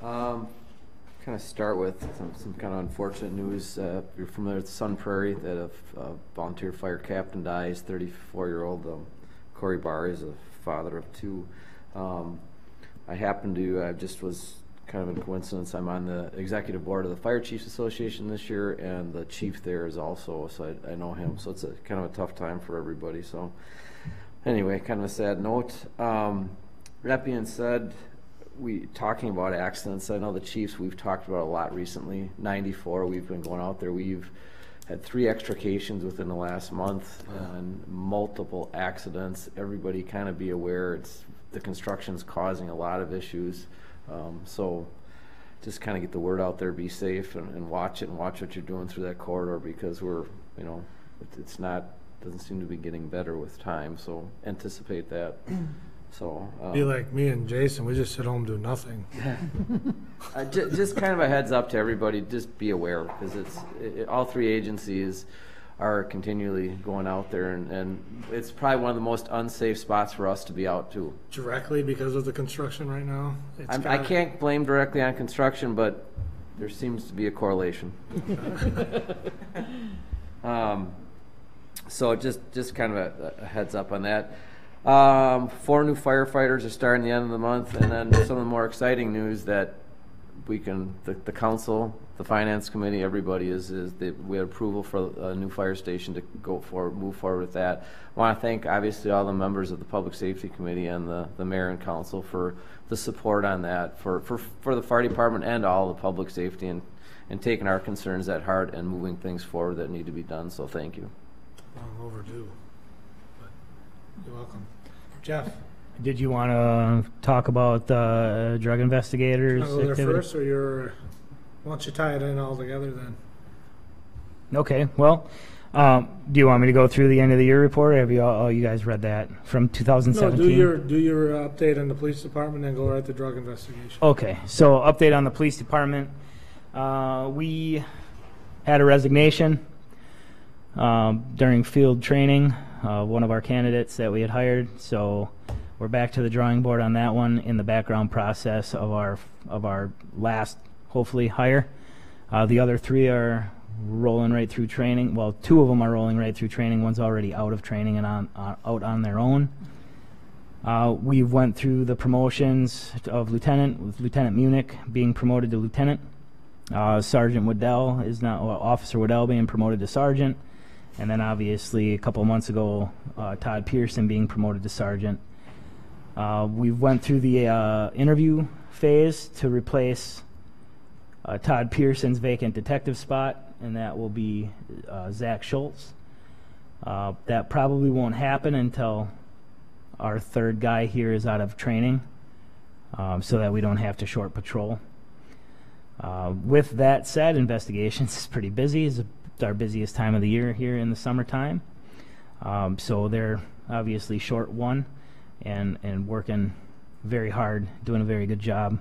Kind of start with some kind of unfortunate news. You're familiar with Sun Prairie, that a volunteer fire captain dies. 34-year-old Corey Barr is a father of 2. I just was kind of a coincidence. I'm on the executive board of the Fire Chiefs Association this year, and the chief there is also, so I know him. So it's a kind of a tough time for everybody. So anyway, kind of a sad note. That being said, talking about accidents, I know the chiefs, we've talked about a lot recently. 94, we've been going out there. We've had 3 extrications within the last month and multiple accidents. Everybody kind of be aware, the construction's causing a lot of issues. So just kind of get the word out there, be safe, and watch it and watch what you're doing through that corridor, because we're, you know, it's not, doesn't seem to be getting better with time, so anticipate that. So be like me and Jason, we just sit home and do nothing. Just kind of a heads up to everybody, just be aware, because all three agencies are continually going out there, and it's probably one of the most unsafe spots for us to be out too. Directly because of the construction right now? I can't blame directly on construction, but there seems to be a correlation. So just kind of a heads up on that. 4 new firefighters are starting the end of the month, and then some of the more exciting news that we can, the council, the finance committee, everybody we had approval for a new fire station to move forward with that. I want to thank obviously all the members of the public safety committee and the mayor and council for the support on that, for the fire department and all the public safety, and taking our concerns at heart and moving things forward that need to be done. So thank you. Long overdue, but you're welcome. Jeff? Did you want to talk about the drug investigators? I'll go there activity? first, or why don't you tie it in all together then? Okay, well, do you want me to go through the end of the year report, or have you guys read that from 2017? No, do your update on the police department and go right to drug investigation. Okay, so update on the police department. We had a resignation during field training, one of our candidates that we had hired, so we're back to the drawing board on that one in the background process of our last, hopefully, hire. The other 3 are rolling right through training. Well, 2 of them are rolling right through training. One's already out of training and out on their own. We went through the promotions of lieutenant, with Lieutenant Munich being promoted to lieutenant. Sergeant Waddell is now, Officer Waddell being promoted to sergeant. And then obviously a couple months ago, Todd Pearson being promoted to sergeant. We went through the interview phase to replace Todd Pearson's vacant detective spot, and that will be Zach Schultz. That probably won't happen until our 3rd guy here is out of training, so that we don't have to short patrol. With that said, investigations is pretty busy. It's our busiest time of the year here in the summertime. So they're obviously short 1 and working very hard, doing a very good job.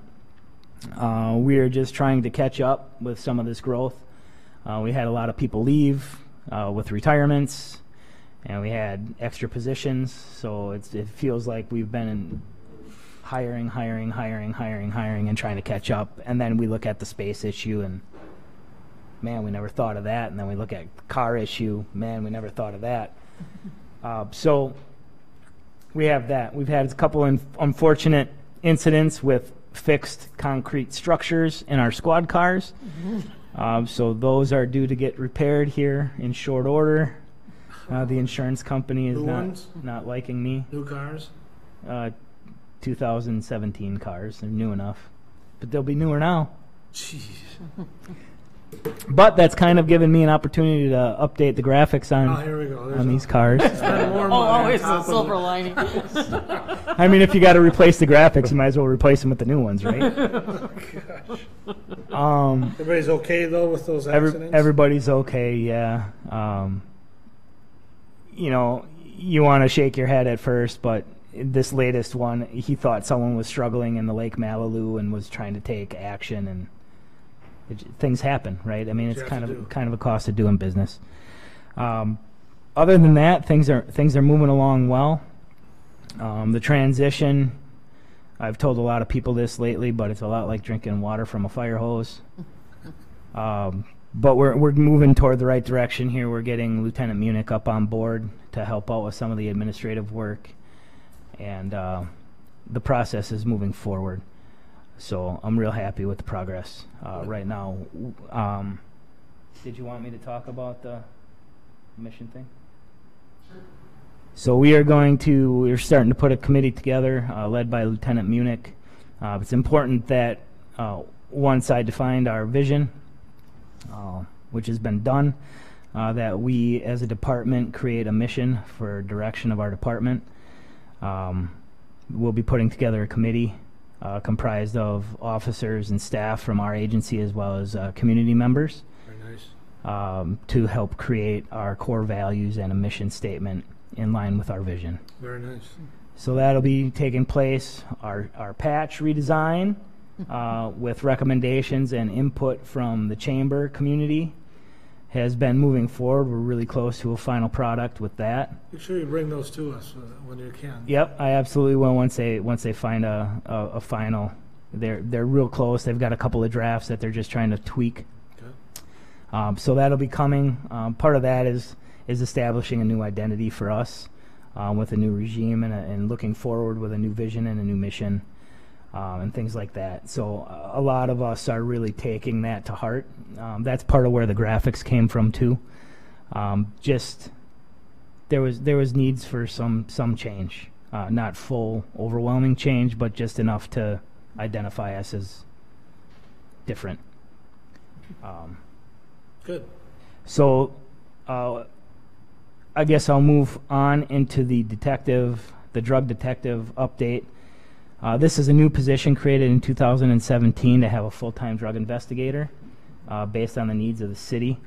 We are just trying to catch up with some of this growth. We had a lot of people leave with retirements, and we had extra positions, so it feels like we've been hiring and trying to catch up. And then we look at the space issue and, man, we never thought of that. And then we look at the car issue, man, we never thought of that. So we have that. We've had a couple unfortunate incidents with fixed concrete structures in our squad cars. So those are due to get repaired here in short order. The insurance company is not liking me. New cars? 2017 cars. They're new enough. But they'll be newer now. Jeez. But that's kind of given me an opportunity to update the graphics on these cars. Always a silver lining. I mean, if you got to replace the graphics, you might as well replace them with the new ones, right? Oh, gosh. Everybody's okay, though, with those accidents? Everybody's okay, yeah. You know, you want to shake your head at first, but this latest one, he thought someone was struggling in the Lake Malibu and was trying to take action, and things happen, right? I mean, it's kind of a cost of doing business. Other than that, things are moving along well. The transition, I've told a lot of people this lately, but it's a lot like drinking water from a fire hose. But we're moving toward the right direction here. We're getting Lieutenant Munich up on board to help out with some of the administrative work, and the process is moving forward. So I'm real happy with the progress right now. Did you want me to talk about the mission thing? Sure. So we're starting to put a committee together led by Lieutenant Munich. It's important that once I defined our vision, which has been done, that we as a department create a mission for direction of our department. We'll be putting together a committee comprised of officers and staff from our agency as well as community members. Very nice. To help create our core values and a mission statement in line with our vision. Very nice. So that'll be taking place, our patch redesign with recommendations and input from the chamber community has been moving forward. We're really close to a final product with that. Make sure you bring those to us when you can. Yep, I absolutely will once they find a final. They're real close. They've got a couple of drafts that they're just trying to tweak. So that'll be coming. Part of that is establishing a new identity for us with a new regime and looking forward with a new vision and a new mission and things like that. So a lot of us are really taking that to heart. That's part of where the graphics came from too. Just there was needs for some change, not full overwhelming change, but just enough to identify us as different. Good. So I guess I'll move on into the drug detective update. This is a new position created in 2017 to have a full-time drug investigator based on the needs of the city.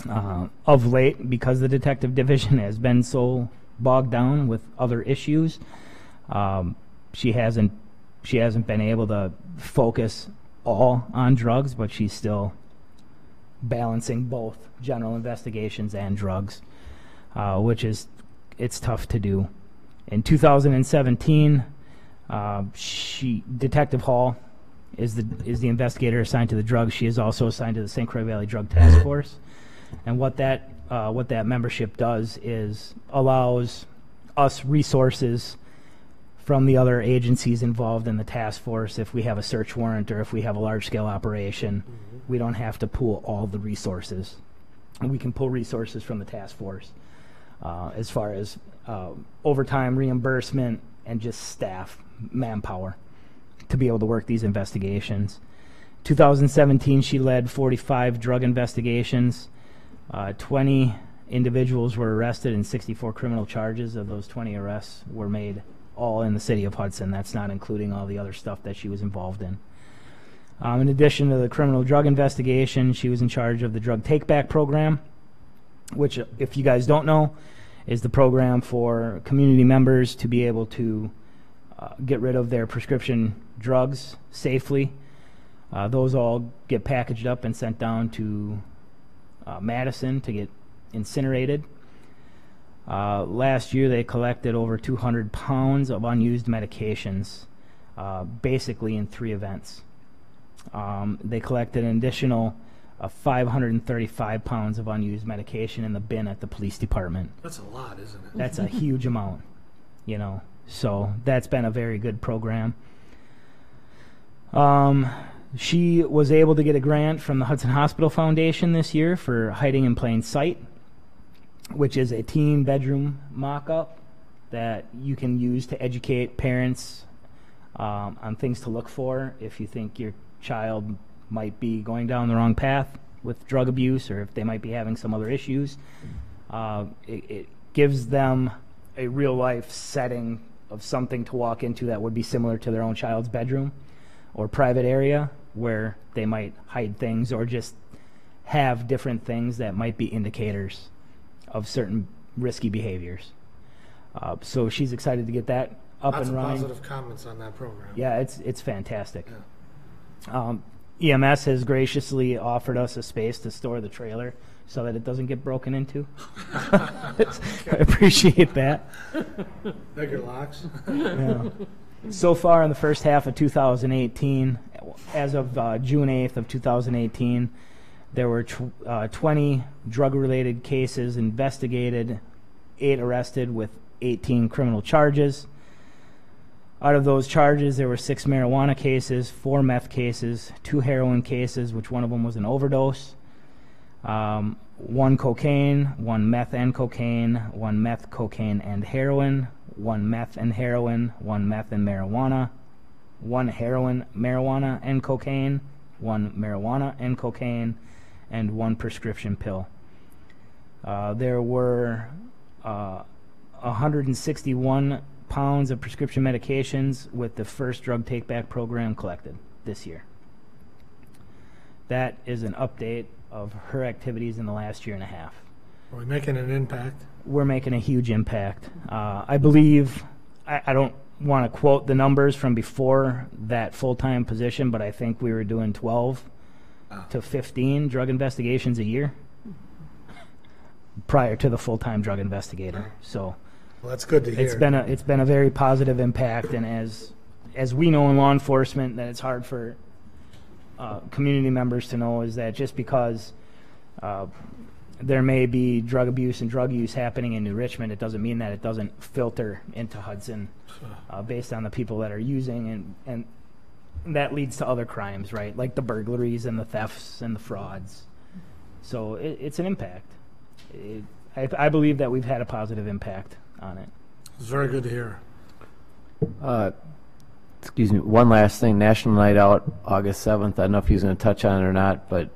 Of late, because the detective division has been so bogged down with other issues, she hasn't been able to focus all on drugs, but she's still balancing both general investigations and drugs, which it's tough to do. In 2017, Detective Hall is the investigator assigned to the drugs. She is also assigned to the St. Croix Valley Drug Task Force, and what that membership does is allows us resources from the other agencies involved in the task force. If we have a search warrant or if we have a large-scale operation, we don't have to pool all the resources. We can pull resources from the task force as far as overtime reimbursement and just staff manpower to be able to work these investigations. 2017, she led 45 drug investigations. 20 individuals were arrested and 64 criminal charges. Of those 20 arrests were made all in the city of Hudson. That's not including all the other stuff that she was involved in. In addition to the criminal drug investigation, she was in charge of the drug take-back program, which, if you guys don't know, is the program for community members to be able to get rid of their prescription drugs safely. Those all get packaged up and sent down to Madison to get incinerated. Last year they collected over 200 pounds of unused medications, basically in 3 events. They collected an additional 535 pounds of unused medication in the bin at the police department. That's a lot, isn't it? That's a huge amount, so that's been a very good program. She was able to get a grant from the Hudson Hospital Foundation this year for Hiding in Plain Sight, which is a teen bedroom mock-up that you can use to educate parents on things to look for if you think your child might be going down the wrong path with drug abuse or if they might be having some other issues. It gives them a real-life setting of something to walk into that would be similar to their own child's bedroom or private area where they might hide things or just have different things that might be indicators of certain risky behaviors. So she's excited to get that up and running. Lots of positive comments on that program. Yeah, it's fantastic. Yeah. EMS has graciously offered us a space to store the trailer so that it doesn't get broken into. I appreciate that. Bigger locks. Yeah. So far in the first half of 2018, as of June 8th of 2018, there were 20 drug-related cases investigated, 8 arrested with 18 criminal charges. Out of those charges, there were 6 marijuana cases, 4 meth cases, 2 heroin cases, which one of them was an overdose, 1 cocaine, 1 meth and cocaine, 1 meth, cocaine, and heroin, 1 meth and heroin, 1 meth and marijuana, 1 heroin, marijuana, and cocaine, 1 marijuana and cocaine, and 1 prescription pill. There were 161 pounds of prescription medications with the first drug take-back program collected this year. That is an update of her activities in the last year and a half. Are we making an impact? We're making a huge impact. I believe, I don't want to quote the numbers from before that full-time position, but I think we were doing 12 to 15 drug investigations a year prior to the full-time drug investigator. So Well, that's good to hear. it's been a very positive impact, and as we know in law enforcement, that it's hard for community members to know, is that just because there may be drug abuse and drug use happening in New Richmond, it doesn't mean that it doesn't filter into Hudson based on the people that are using, and that leads to other crimes, right? Like the burglaries and the thefts and the frauds. So it's an impact. I believe that we've had a positive impact on it. It's very good to hear. Excuse me, one last thing, National Night Out, August 7th. I don't know if he's going to touch on it or not, but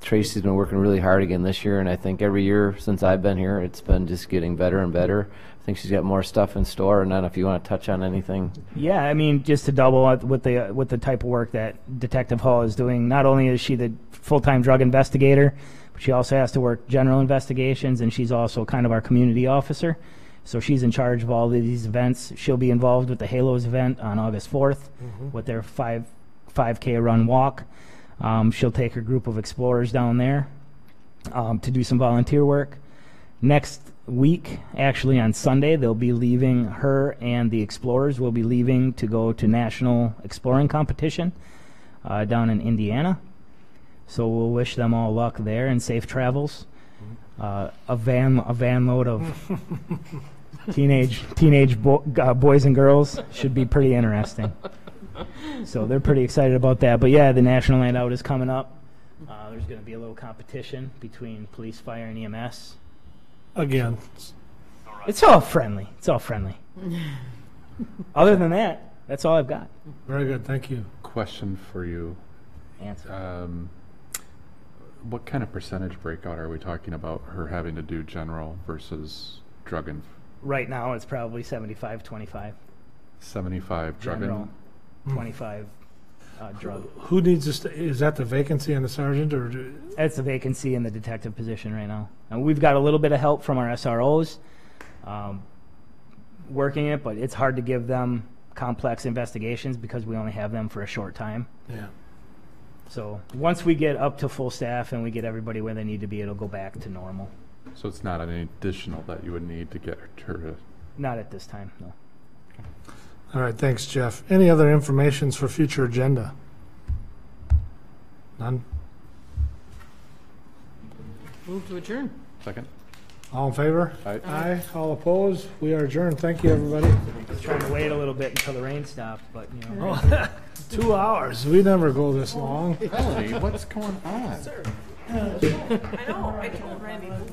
Tracy's been working really hard again this year, and I think every year since I've been here, it's been just getting better and better. I think she's got more stuff in store, and I don't know if you want to touch on anything. Yeah, I mean, just to double with the type of work that Detective Hall is doing, not only is she the full-time drug investigator, but she also has to work general investigations, and she's also kind of our community officer. So she's in charge of all of these events. She'll be involved with the Halos event on August 4th with their 5K run walk. She'll take her group of explorers down there to do some volunteer work. Next week, actually on Sunday, they'll be leaving, her and the explorers will be leaving to go to National Exploring Competition down in Indiana. So we'll wish them all luck there and safe travels. A van load of teenage boys and girls should be pretty interesting. So they're pretty excited about that. But yeah, the National Night Out is coming up. There's going to be a little competition between police, fire, and EMS. Again. It's all friendly. It's all friendly. Other than that, that's all I've got. Very good. Thank you. Question for you. Answer. What kind of percentage breakout are we talking about, her having to do general versus drug and... Right now, it's probably 75-25. 75 drug General, and... 25 drug. Who needs this? Is that the vacancy on the sergeant, or? That's a vacancy in the detective position right now. And we've got a little bit of help from our SROs working it, but it's hard to give them complex investigations because we only have them for a short time. Yeah. So once we get up to full staff and we get everybody where they need to be, it'll go back to normal. So it's not any additional that you would need to get her to... Not at this time, no. All right, thanks, Jeff. Any other informations for future agenda? None? Move to adjourn. Second. All in favor? Aye. Aye. All opposed? We are adjourned. Thank you, everybody. I was trying to wait a little bit until the rain stopped, but, you know. 2 hours. We never go this long. Melanie, what's going on? I know, I told Randy.